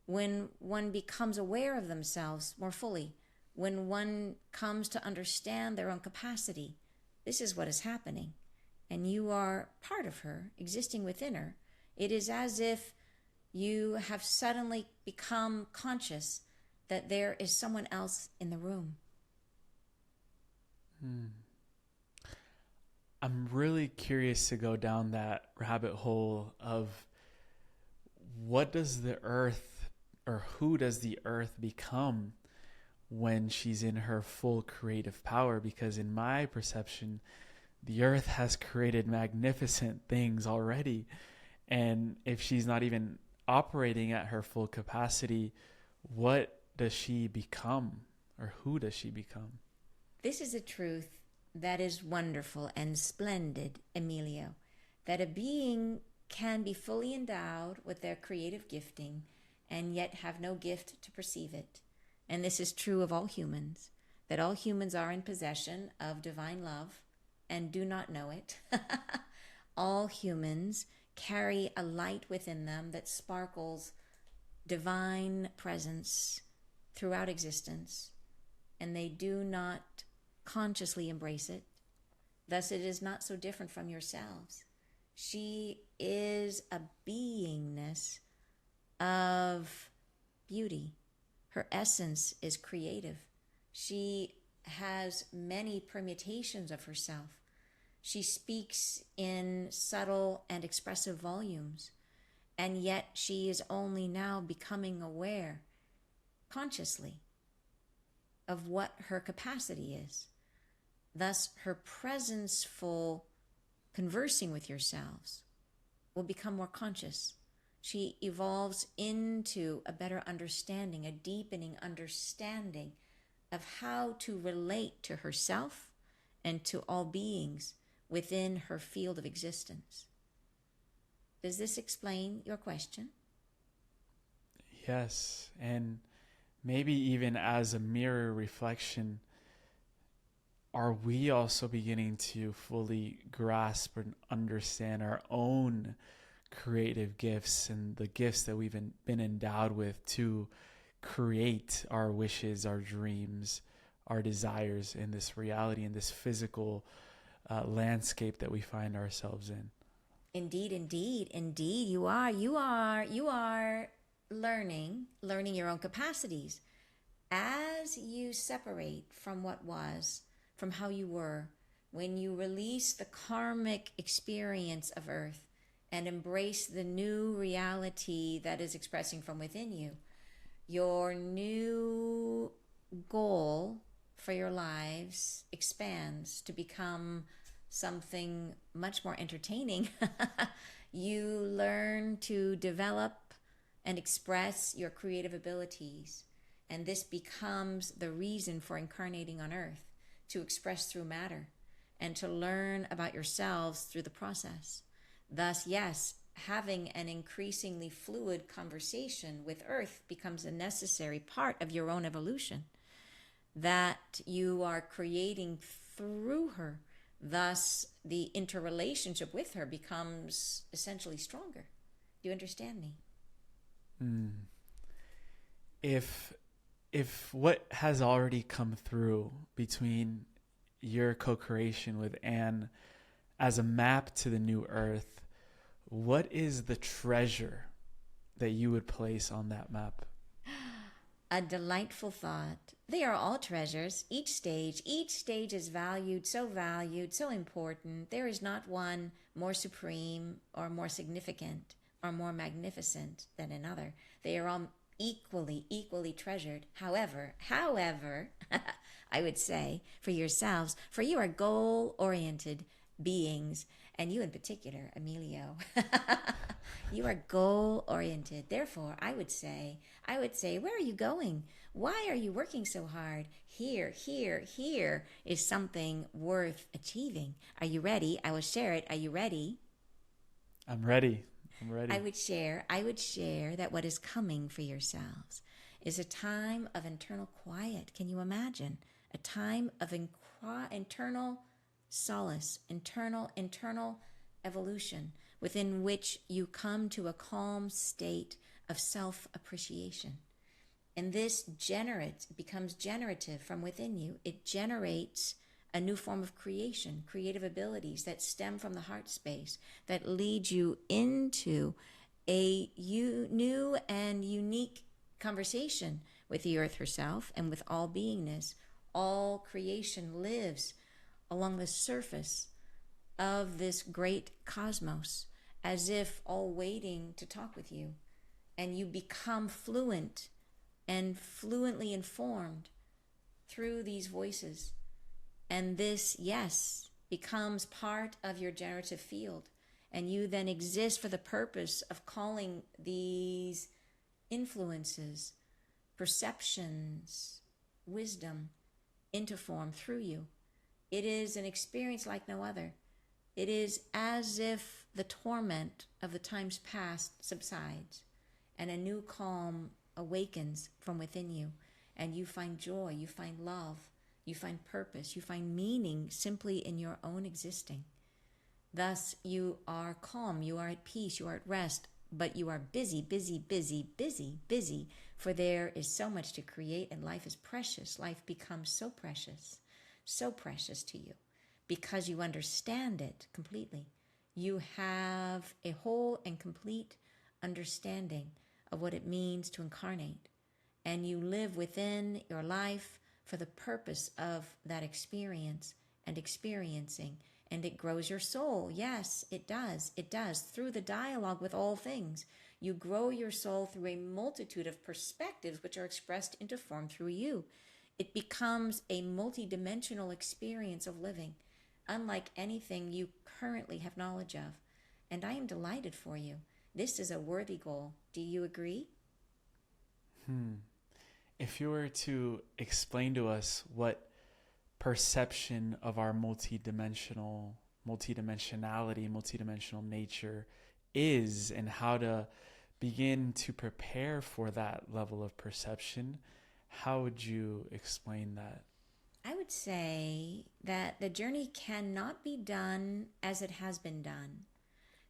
when one becomes aware of themselves more fully, when one comes to understand their own capacity. This is what is happening. And you are part of her, existing within her. It is as if you have suddenly become conscious that there is someone else in the room. I'm really curious to go down that rabbit hole of what does the earth, or who does the earth become when she's in her full creative power? Because in my perception, the earth has created magnificent things already. And if she's not even operating at her full capacity, what does she become, or who does she become? This is a truth that is wonderful and splendid, Emilio, that a being can be fully endowed with their creative gifting and yet have no gift to perceive it. And this is true of all humans, that all humans are in possession of divine love and do not know it. All humans carry a light within them that sparkles divine presence throughout existence, and they do not consciously embrace it. Thus, it is not so different from yourselves. She is a beingness of beauty. Her essence is creative. She has many permutations of herself. She speaks in subtle and expressive volumes, and yet she is only now becoming aware, consciously, of what her capacity is. Thus, her presenceful conversing with yourselves will become more conscious. She evolves into a better understanding, a deepening understanding of how to relate to herself and to all beings within her field of existence. Does this explain your question? Yes, and maybe even as a mirror reflection, are we also beginning to fully grasp and understand our own creative gifts and the gifts that we've been endowed with to create our wishes, our dreams, our desires in this reality, in this physical landscape that we find ourselves in? Indeed, you are learning your own capacities. As you separate from what was, from how you were, when you release the karmic experience of earth and embrace the new reality that is expressing from within you, your new goal for your lives expands to become something much more entertaining. You learn to develop and express your creative abilities, and this becomes the reason for incarnating on earth, to express through matter and to learn about yourselves through the process. Thus, yes, having an increasingly fluid conversation with Earth becomes a necessary part of your own evolution that you are creating through her. Thus, the interrelationship with her becomes essentially stronger. Do you understand me? If what has already come through between your co-creation with Anne as a map to the new earth, what is the treasure that you would place on that map? A delightful thought. They are all treasures. Each stage is valued, so important. There is not one more supreme or more significant or more magnificent than another. They are all equally treasured. However, I would say for yourselves, for you are goal-oriented beings, and you in particular, Emilio, you are goal-oriented. Therefore, I would say, where are you going? Why are you working so hard? Here is something worth achieving. Are you ready? I will share it. Are you ready? I'm ready. I would share that what is coming for yourselves is a time of internal quiet. Can you imagine? A time of internal solace, internal evolution, within which you come to a calm state of self-appreciation. And this becomes generative from within you. It generates a new form of creative abilities that stem from the heart space, that lead you into a new and unique conversation with the earth herself and with all beingness. All creation lives along the surface of this great cosmos, as if all waiting to talk with you. And you become fluent and fluently informed through these voices. And this, yes, becomes part of your generative field. And you then exist for the purpose of calling these influences, perceptions, wisdom into form through you. It is an experience like no other. It is as if the torment of the times past subsides and a new calm awakens from within you, and you find joy, you find love, you find purpose, you find meaning simply in your own existing. Thus, you are calm, you are at peace, you are at rest, but you are busy, for there is so much to create, and life is precious. Life becomes so precious to you, because you understand it completely. You have a whole and complete understanding of what it means to incarnate, and you live within your life for the purpose of that experience and experiencing, and it grows your soul. Yes, it does. Through the dialogue with all things, you grow your soul through a multitude of perspectives which are expressed into form through you. It becomes a multidimensional experience of living, unlike anything you currently have knowledge of. And I am delighted for you. This is a worthy goal. Do you agree? If you were to explain to us what perception of our multidimensionality, multidimensional nature is, and how to begin to prepare for that level of perception, how would you explain that? I would say that the journey cannot be done as it has been done.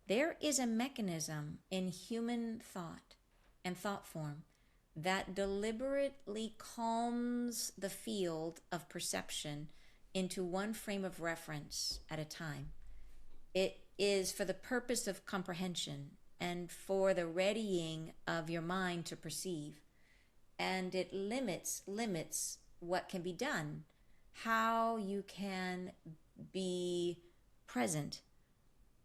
There is a mechanism in human thought and thought form that deliberately calms the field of perception into one frame of reference at a time. It is for the purpose of comprehension and for the readying of your mind to perceive. And it limits what can be done, how you can be present.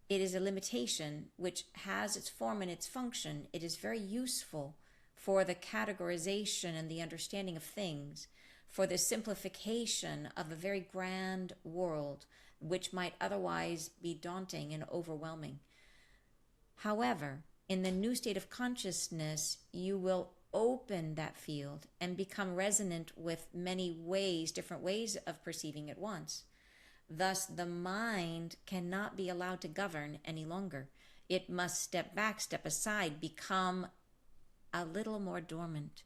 It is a limitation which has its form and its function. It is very useful for the categorization and the understanding of things, for the simplification of a very grand world, which might otherwise be daunting and overwhelming. However, in the new state of consciousness, you will open that field and become resonant with many ways, different ways of perceiving at once. Thus, the mind cannot be allowed to govern any longer. It must step back, step aside, become a little more dormant,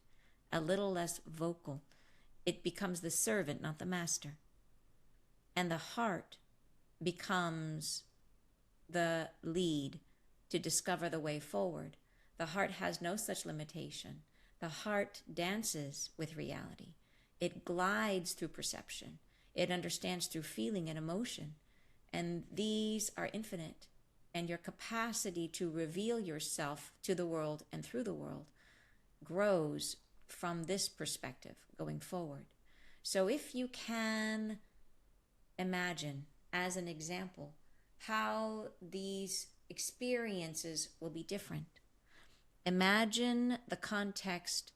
a little less vocal. It becomes the servant, not the master. And the heart becomes the lead to discover the way forward. The heart has no such limitation. The heart dances with reality. It glides through perception. It understands through feeling and emotion. And these are infinite. And your capacity to reveal yourself to the world and through the world grows from this perspective going forward. So if you can imagine, as an example, how these experiences will be different. Imagine the context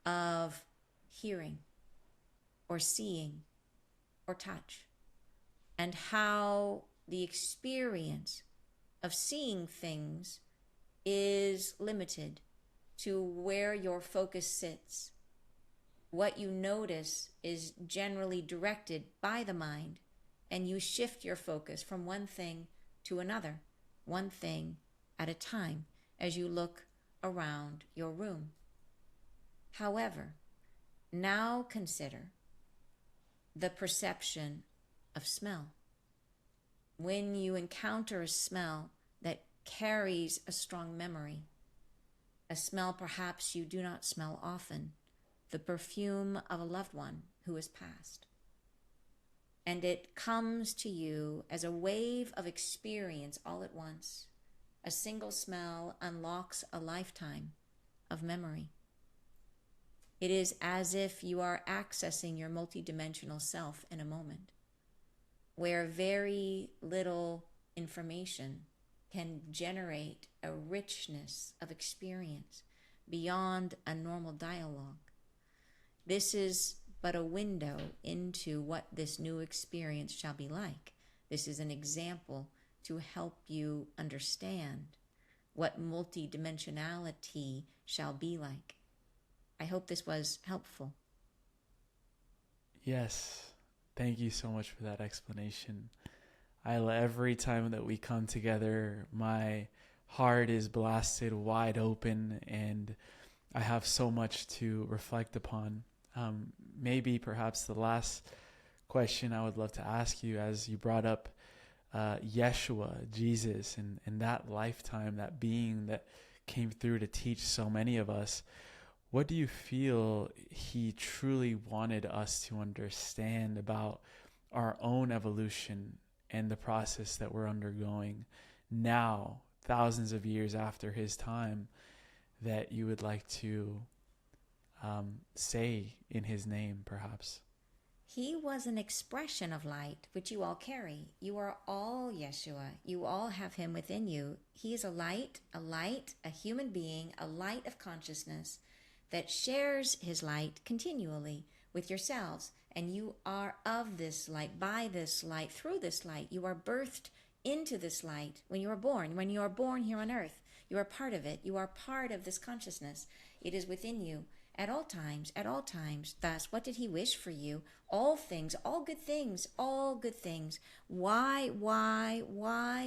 of hearing or seeing or touch, and how the experience of seeing things is limited to where your focus sits. What you notice is generally directed by the mind, and you shift your focus from one thing to another, one thing at a time, as you look around your room. However, now consider the perception of smell. When you encounter a smell that carries a strong memory, a smell perhaps you do not smell often, the perfume of a loved one who has passed, and it comes to you as a wave of experience all at once. A single smell unlocks a lifetime of memory. It is as if you are accessing your multidimensional self in a moment, where very little information can generate a richness of experience beyond a normal dialogue. This is but a window into what this new experience shall be like. This is an example to help you understand what multidimensionality shall be like. I hope this was helpful. Yes. Thank you so much for that explanation. Every time that we come together, my heart is blasted wide open, and I have so much to reflect upon. Maybe perhaps the last question I would love to ask you, as you brought up Yeshua, Jesus, and that lifetime, that being that came through to teach so many of us, what do you feel he truly wanted us to understand about our own evolution and the process that we're undergoing now, thousands of years after his time, that you would like to say in his name, perhaps? He was an expression of light, which you all carry. You are all Yeshua. You all have him within you. He is a light, a human being, a light of consciousness that shares his light continually with yourselves. And you are of this light, by this light, through this light. You are birthed into this light when you are born. When you are born here on earth, you are part of it. You are part of this consciousness. It is within you. At all times, at all times. Thus, what did he wish for you? All things, all good things, all good things. Why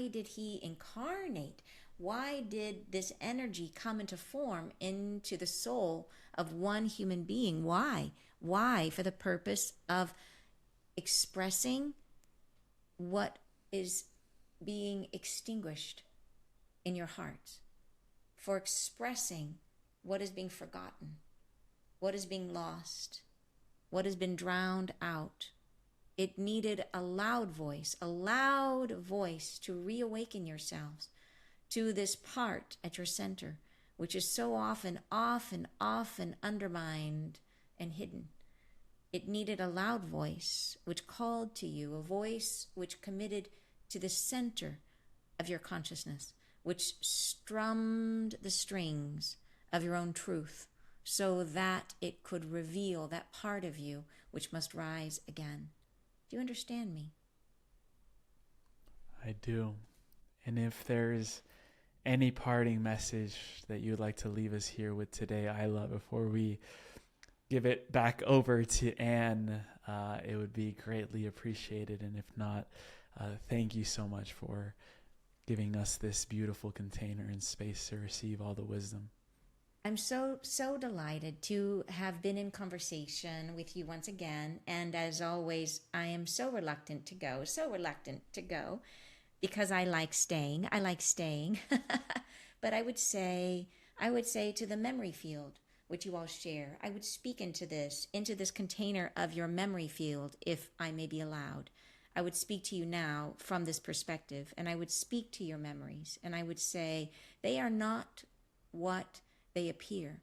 did he incarnate? Why did this energy come into form into the soul of one human being? Why? Why? For the purpose of expressing what is being extinguished in your hearts. For expressing what is being forgotten, what is being lost, what has been drowned out. It needed a loud voice to reawaken yourselves to this part at your center, which is so often undermined and hidden. It needed a loud voice which called to you, a voice which committed to the center of your consciousness, which strummed the strings of your own truth, so that it could reveal that part of you which must rise again. Do you understand me? I do. And if there's any parting message that you'd like to leave us here with today, Isla, before we give it back over to Anne, it would be greatly appreciated. And if not, thank you so much for giving us this beautiful container and space to receive all the wisdom. I'm so delighted to have been in conversation with you once again. And as always, I am so reluctant to go, because I like staying. But I would say to the memory field, which you all share, I would speak into this container of your memory field, if I may be allowed. I would speak to you now from this perspective, and I would speak to your memories, and I would say they are not what they appear.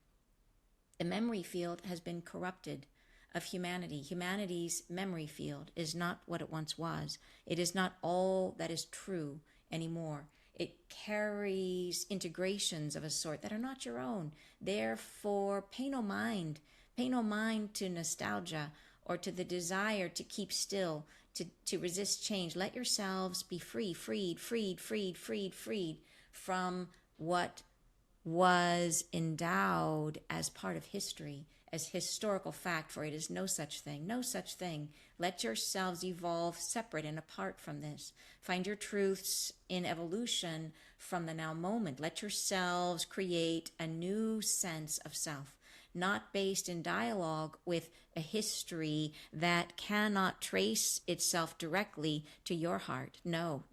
The memory field has been corrupted of humanity. Humanity's memory field is not what it once was. It is not all that is true anymore. It carries integrations of a sort that are not your own. Therefore, pay no mind to nostalgia or to the desire to keep still, to resist change. Let yourselves be freed from what was endowed as part of history, as historical fact, for it is no such thing. Let yourselves evolve separate and apart from this. Find your truths in evolution from the now moment. Let yourselves create a new sense of self, not based in dialogue with a history that cannot trace itself directly to your heart. No.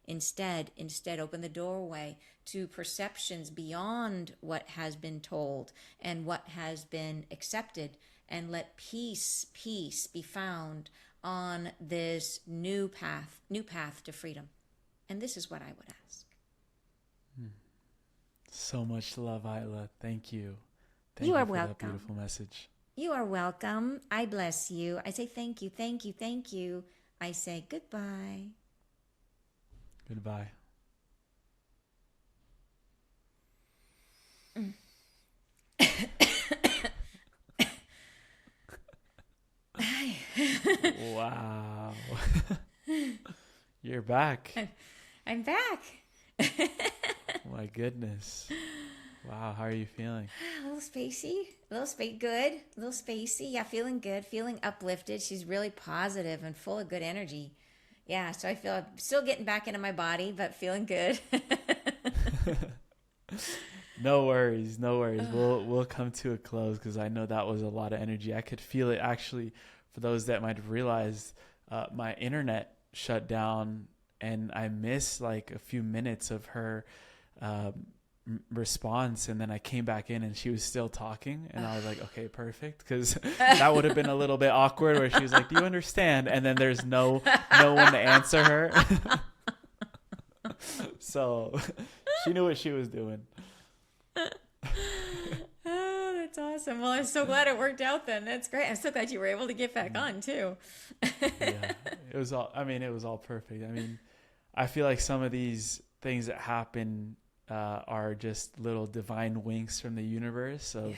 Instead, open the doorway to perceptions beyond what has been told and what has been accepted, and let peace be found on this new path to freedom. And this is what I would ask. So much love, Isla. Thank you. You are for welcome. That beautiful message. You are welcome. I bless you. I say thank you. I say goodbye. Goodbye. Wow. You're back. I'm back. My goodness. Wow, how are you feeling? A little spacey, good, a little spacey. Yeah, feeling good, feeling uplifted. She's really positive and full of good energy. Yeah, so I feel I'm still getting back into my body, but feeling good. No worries. We'll come to a close because I know that was a lot of energy. I could feel it actually. For those that might have realized, my internet shut down and I missed like a few minutes of her response, and then I came back in and she was still talking, and I was like, okay, perfect, because that would have been a little bit awkward where she was like, do you understand? And then there's no one to answer her. So she knew what she was doing. Oh, that's awesome. Well, I'm so glad it worked out then. That's great. I'm so glad you were able to get back on too. Yeah, it was all perfect. I mean, I feel like some of these things that happen are just little divine winks from the universe of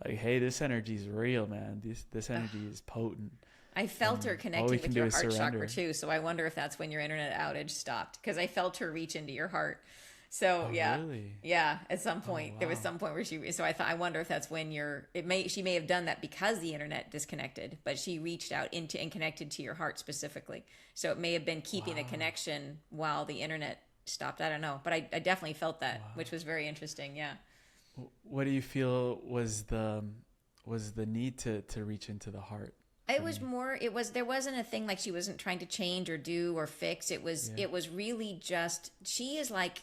like, hey, this energy is real, man. This energy is potent. I felt her connecting with your Heart-Chakra too, so I wonder if that's when your internet outage stopped, because I felt her reach into your heart. So really? Yeah. At some point, there was some point where I wonder if that's when she may have done that because the internet disconnected, but she reached out into and connected to your heart specifically. So it may have been keeping the connection while the internet stopped. I don't know, but I definitely felt that, which was very interesting. Yeah. What do you feel was the need to reach into the heart? There wasn't a thing like she wasn't trying to change or do or fix. It was really just, she is like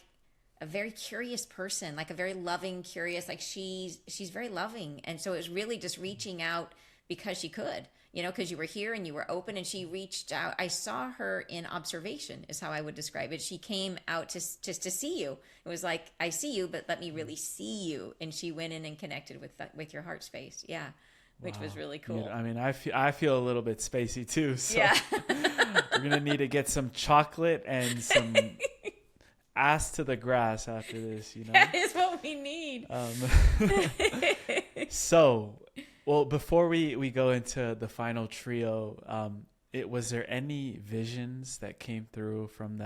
a very curious person, like a very loving, curious, like she's very loving. And so it was really just reaching out because she could, because you were here and you were open, and she reached out. I saw her in observation is how I would describe it. She came out just to see you. It was like, I see you, but let me really see you. And she went in and connected with your heart space. Yeah. Which was really cool. Yeah, I mean, I feel a little bit spacey too. So yeah. We're going to need to get some chocolate and some ass to the grass after this, That is what we need. So, well, before we go into the final trio, was there any visions that came through from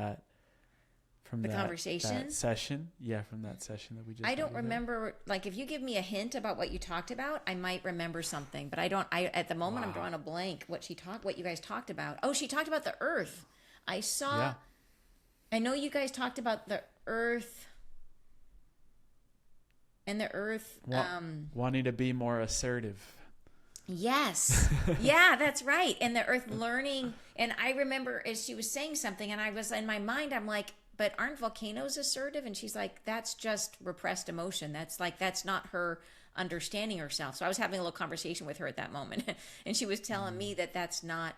from the that conversation session. Yeah, from that session that we just. I don't remember. Like, if you give me a hint about what you talked about, I might remember something. But I don't. At the moment, I'm drawing a blank. What you guys talked about? Oh, she talked about the Earth. I saw. Yeah. I know you guys talked about the Earth. And the Earth. Wanting to be more assertive. Yes. Yeah, that's right. And the Earth learning. And I remember as she was saying something, and I was in my mind, I'm like, but aren't volcanoes assertive? And she's like, that's just repressed emotion. That's not her understanding herself. So I was having a little conversation with her at that moment. And she was telling me that's not,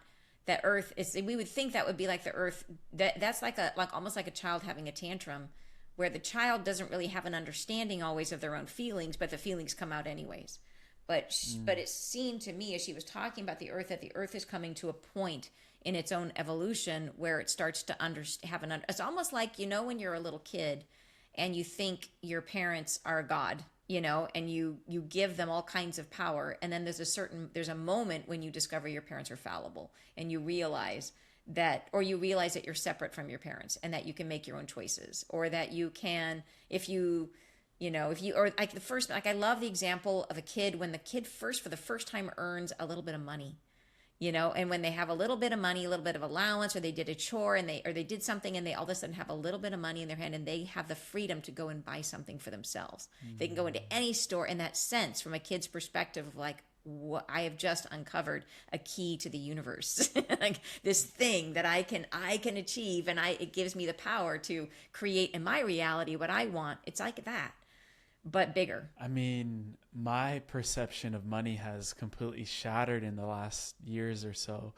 that Earth is, we would think that would be like the Earth. That's like almost like a child having a tantrum, where the child doesn't really have an understanding always of their own feelings, but the feelings come out anyways. But it seemed to me as she was talking about the Earth that the Earth is coming to a point in its own evolution where it starts to it's almost like, when you're a little kid and you think your parents are God, and you give them all kinds of power. And then there's a moment when you discover your parents are fallible and you realize that you're separate from your parents and that you can make your own choices, or that you can, or like I love the example of a kid when the kid for the first time earns a little bit of money, and when they have a little bit of money, a little bit of allowance, or they did a chore and they did something and they all of a sudden have a little bit of money in their hand and they have the freedom to go and buy something for themselves. Mm-hmm. They can go into any store in that sense, from a kid's perspective of like, I have just uncovered a key to the universe, like this thing that I can achieve, and it gives me the power to create in my reality what I want. It's like that, but bigger. I mean, my perception of money has completely shattered in the last years or so,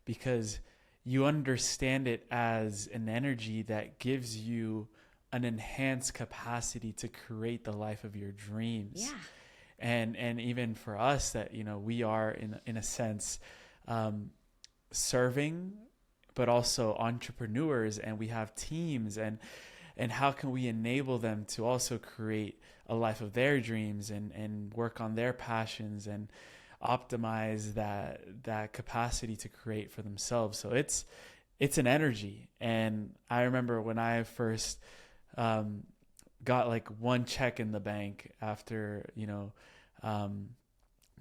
because you understand it as an energy that gives you an enhanced capacity to create the life of your dreams. Yeah. And even for us that, we are in a sense, serving, but also entrepreneurs, and we have teams, and how can we enable them to also create a life of their dreams and work on their passions and optimize that capacity to create for themselves. So it's an energy. And I remember when I first got like one check in the bank after,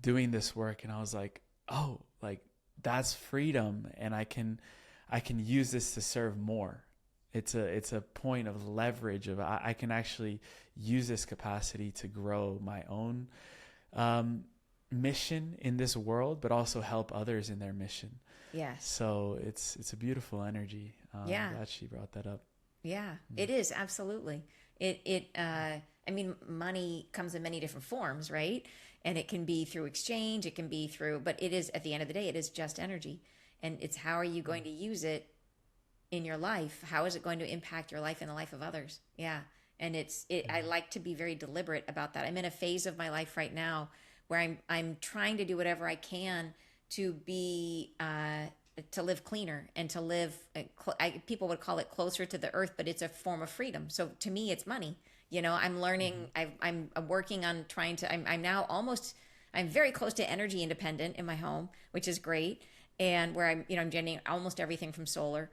doing this work, and I was like, oh, like that's freedom, and I can use this to serve more. It's a point of leverage of I can actually use this capacity to grow my own mission in this world, but also help others in their mission. Yes. So it's a beautiful energy. Yeah. Glad she brought that up. Yeah, it is, absolutely. I mean, money comes in many different forms, right? And it can be through exchange, it can be through, but it is, at the end of the day, it is just energy. And it's how are you going to use it in your life? How is it going to impact your life and the life of others? Yeah. And I like to be very deliberate about that. I'm in a phase of my life right now where I'm trying to do whatever I can to be, to live cleaner and to live, people would call it closer to the earth, but it's a form of freedom. So to me, it's money. I'm learning, I'm working on trying to, I'm very close to energy independent in my home, which is great. And where I'm getting almost everything from solar.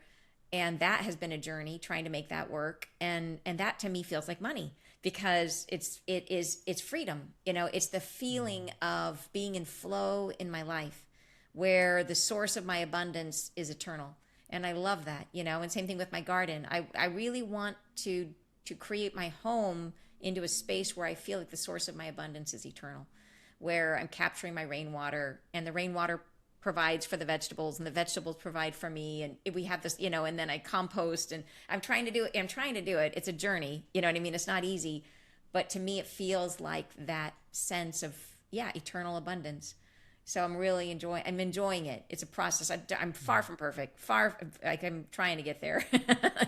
And that has been a journey trying to make that work. And that to me feels like money, because it's freedom. It's the feeling of being in flow in my life, where the source of my abundance is eternal. And I love that, and same thing with my garden. I really want to create my home into a space where I feel like the source of my abundance is eternal, where I'm capturing my rainwater, and the rainwater provides for the vegetables, and the vegetables provide for me. And we have this, and then I compost, and I'm trying to do it. It's a journey. You know what I mean? It's not easy, but to me, it feels like that sense of, eternal abundance. So I'm enjoying it. It's a process. I'm far from perfect, I'm trying to get there.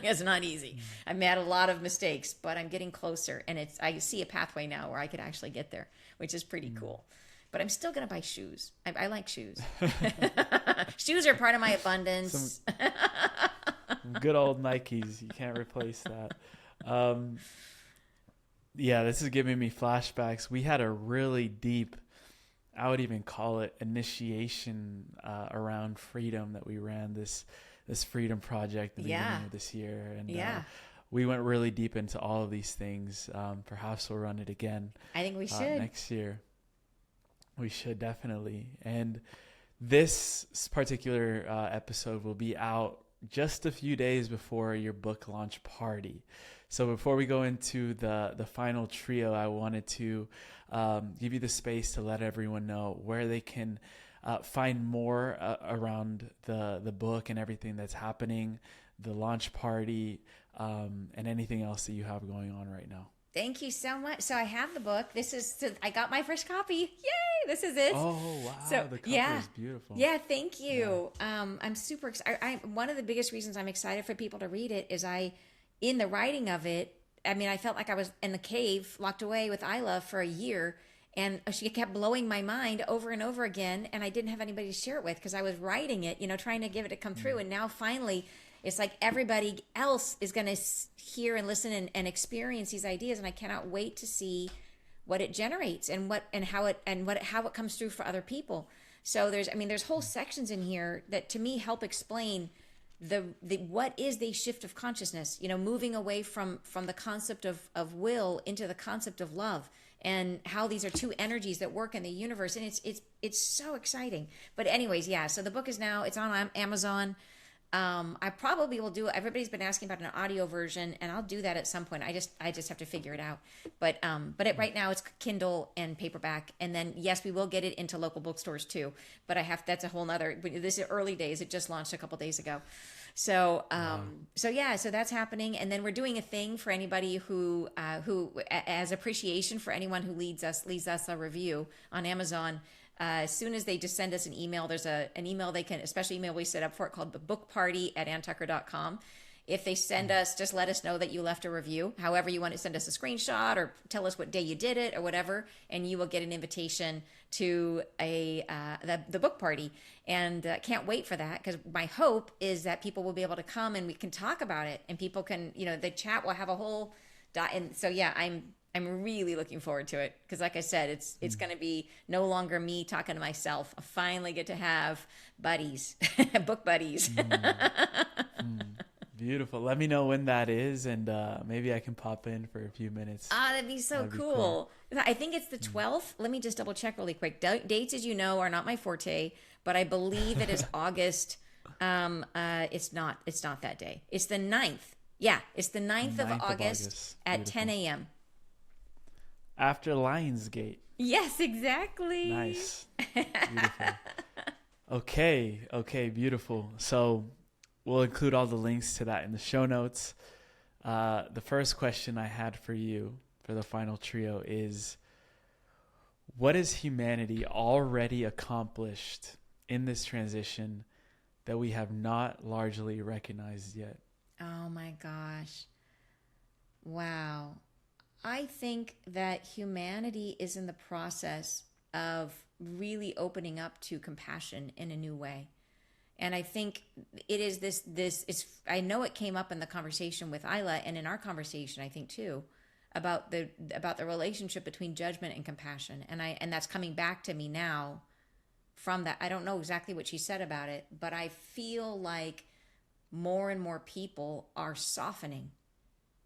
It's not easy. I've made a lot of mistakes, but I'm getting closer, and I see a pathway now where I could actually get there, which is pretty cool. But I'm still going to buy shoes. I like shoes. Shoes are part of my abundance. Some good old Nikes. You can't replace that. This is giving me flashbacks. We had a really deep, I would even call it initiation around freedom that we ran this freedom project at the beginning of this year. And we went really deep into all of these things. Perhaps we'll run it again. I think we should. Next year. We should definitely. And this particular episode will be out just a few days before your book launch party. So before we go into the final trio, I wanted to give you the space to let everyone know where they can find more around the book and everything that's happening, the launch party, and anything else that you have going on right now. Thank you so much. So I have the book. I got my first copy. Yay! This is it. Oh, wow. So, the cover is beautiful. Yeah, thank you. Yeah. I'm super excited. One of the biggest reasons I'm excited for people to read it is in the writing of it, I mean, I felt like I was in the cave, locked away with Isla for a year, and she kept blowing my mind over and over again, and I didn't have anybody to share it with because I was writing it, trying to give it to come through, and now finally it's like everybody else is going to hear and listen and experience these ideas, and I cannot wait to see what it generates and how it comes through for other people. So there's whole sections in here that to me help explain the what is the shift of consciousness, moving away from the concept of will into the concept of love, and how these are two energies that work in the universe, and it's so exciting. But anyways, yeah, so the book is now, it's on Amazon. I probably will do, everybody's been asking about an audio version, and I'll do that at some point. I just have to figure it out. But right now it's Kindle and paperback. And then, yes, we will get it into local bookstores too, but that's a whole nother, this is early days. It just launched a couple days ago. So, so that's happening. And then we're doing a thing for anybody who as appreciation for anyone who leaves us a review on Amazon. As soon as they just send us an email, there's an email they can, special email we set up for it called the bookparty@antucker.com. If they send us, just let us know that you left a review. However you want to send us a screenshot or tell us what day you did it or whatever, and you will get an invitation to the book party. And can't wait for that, because my hope is that people will be able to come and we can talk about it, and people can, the chat will have a whole and so yeah, I'm really looking forward to it, because like I said, it's going to be no longer me talking to myself. I finally get to have buddies, book buddies. Beautiful. Let me know when that is, and maybe I can pop in for a few minutes. That'd be so cool. I think it's the 12th. Let me just double check really quick. Dates, as you know, are not my forte, but I believe it is August. It's not that day. It's the 9th. Yeah, it's the 9th of August at 10 a.m. After Lionsgate. Yes, exactly. Nice. Beautiful. Okay, beautiful. So we'll include all the links to that in the show notes. The first question I had for you for the final trio is, what has humanity already accomplished in this transition that we have not largely recognized yet? Oh my gosh. Wow. I think that humanity is in the process of really opening up to compassion in a new way. And I think it is I know it came up in the conversation with Isla, and in our conversation, I think too, about the relationship between judgment and compassion. And that's coming back to me now from that. I don't know exactly what she said about it, but I feel like more and more people are softening,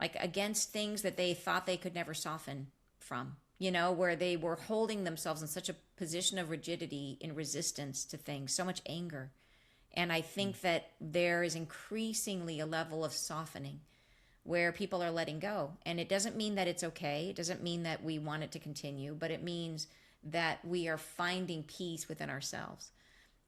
like against things that they thought they could never soften from, where they were holding themselves in such a position of rigidity, in resistance to things, so much anger. And I think that there is increasingly a level of softening where people are letting go. And it doesn't mean that it's okay. It doesn't mean that we want it to continue, but it means that we are finding peace within ourselves.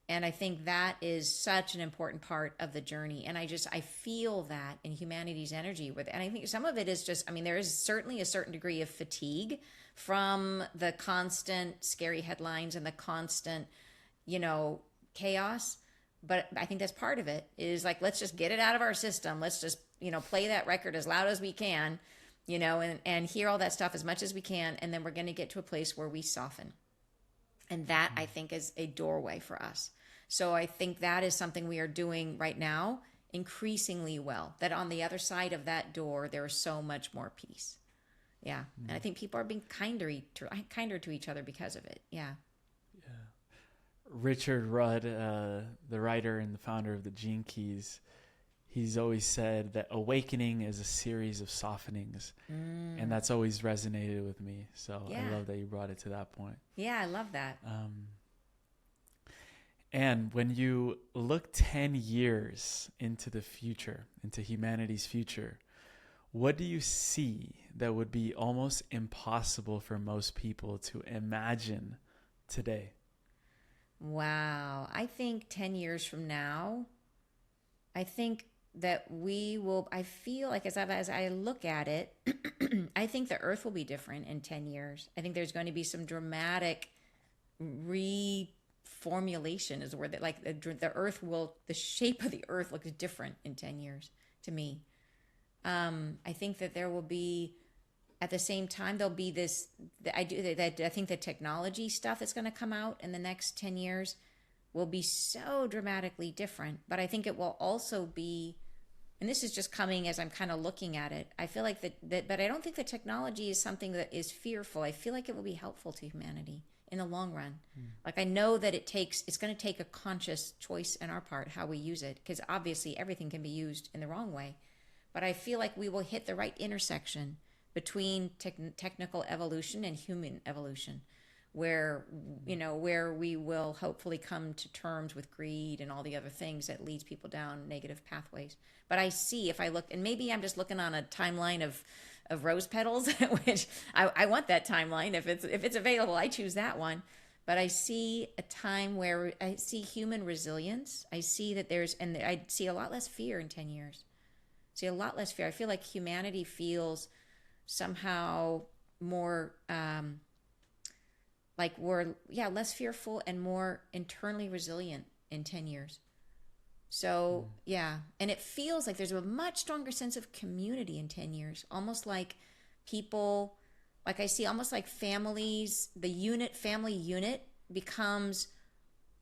And I think that is such an important part of the journey. And I feel that in humanity's energy with it. And I think some of it is just, there is certainly a certain degree of fatigue from the constant scary headlines and the constant, chaos. But I think that's part of it, is like, let's just get it out of our system. Let's just, play that record as loud as we can, and hear all that stuff as much as we can. And then we're going to get to a place where we soften. And that, I think, is a doorway for us. So I think that is something we are doing right now increasingly well, that on the other side of that door, there is so much more peace. Yeah. And I think people are being kinder to each other because of it. Yeah. Richard Rudd, the writer and the founder of the Gene Keys, he's always said that awakening is a series of softenings. And that's always resonated with me. So I love that you brought it to that point. Yeah, I love that. And when you look 10 years into the future, into humanity's future, what do you see that would be almost impossible for most people to imagine today? Wow. I think 10 years from now, I think that I feel like as I look at it, I think the earth will be different in 10 years. I think there's going to be some dramatic reformulation is the word, that like the shape of the earth looks different in 10 years to me. I think that there will be, at the same time, there'll be this, I think the technology stuff that's going to come out in the next 10 years will be so dramatically different. But I think it will also be, and this is just coming as I'm kind of looking at it, I feel like but I don't think the technology is something that is fearful. I feel like it will be helpful to humanity in the long run. Like I know that it's going to take a conscious choice on our part how we use it, because obviously everything can be used in the wrong way. But I feel like we will hit the right intersection between technical evolution and human evolution, where we will hopefully come to terms with greed and all the other things that leads people down negative pathways. But I see, if I look, and maybe I'm just looking on a timeline of rose petals, which I want that timeline. If it's available, I choose that one. But I see a time where I see human resilience. I see that I see a lot less fear in 10 years. See a lot less fear. I feel like humanity feels somehow more like we're less fearful and more internally resilient in 10 years. So and it feels like there's a much stronger sense of community in 10 years, almost like people, like I see almost like families, the family unit becomes,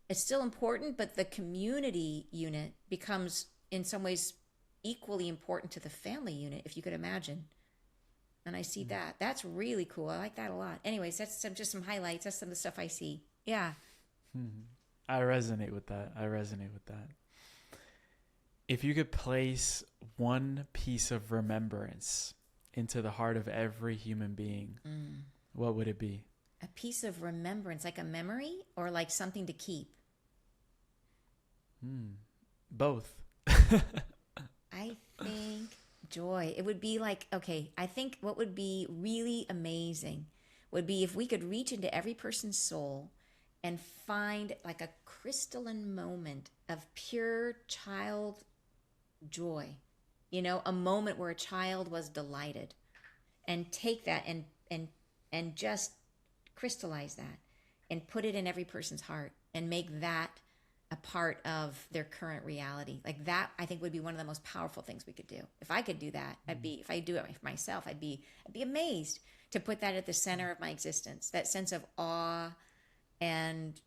it's still important, but the community unit becomes in some ways equally important to the family unit, if you could imagine. And I see that. That's really cool. I like that a lot. Anyways, that's just some highlights. That's some of the stuff I see. Yeah. I resonate with that. If you could place one piece of remembrance into the heart of every human being, what would it be? A piece of remembrance, like a memory or like something to keep? Both. I think joy. It would be like, okay, I think what would be really amazing would be if we could reach into every person's soul and find like a crystalline moment of pure child joy, a moment where a child was delighted, and take that and just crystallize that and put it in every person's heart and make that a part of their current reality. Like that, I think would be one of the most powerful things we could do. If I could do that, if I do it for myself, I'd be amazed to put that at the center of my existence. That sense of awe and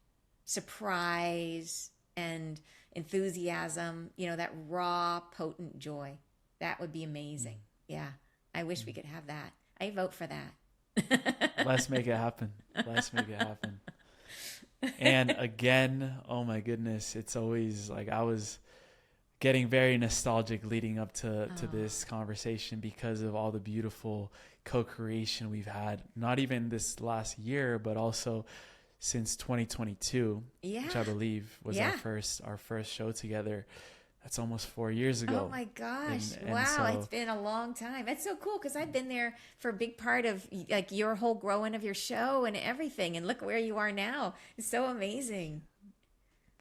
surprise and enthusiasm, that raw, potent joy. That would be amazing. Yeah. I wish we could have that. I vote for that. Let's make it happen. And again, oh my goodness, it's always like I was getting very nostalgic leading up to this conversation because of all the beautiful co-creation we've had, not even this last year, but also since 2022, which I believe was our first show together. That's almost 4 years ago. Oh my gosh. Wow. It's been a long time. That's so cool, because I've been there for a big part of like your whole growing of your show and everything. And look where you are now. It's so amazing.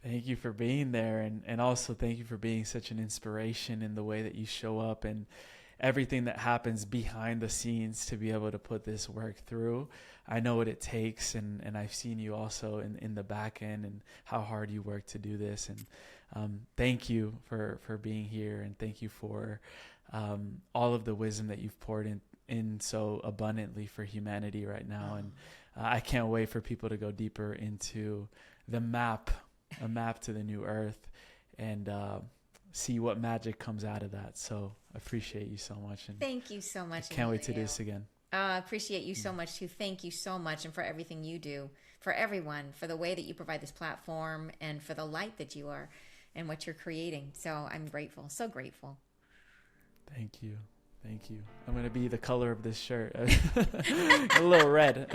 Thank you for being there. And also thank you for being such an inspiration in the way that you show up and everything that happens behind the scenes to be able to put this work through. I know what it takes. And I've seen you also in the back end and how hard you work to do this. And thank you for being here, and thank you for all of the wisdom that you've poured in so abundantly for humanity right now. And I can't wait for people to go deeper into a map to the new earth, and see what magic comes out of that. So I appreciate you so much. And thank you so much. Can't wait to do this again. I appreciate you so much too. Thank you so much, and for everything you do for everyone, for the way that you provide this platform, and for the light that you are and what you're creating. So I'm grateful, so grateful. Thank you. Thank you. I'm going to be the color of this shirt. A little red.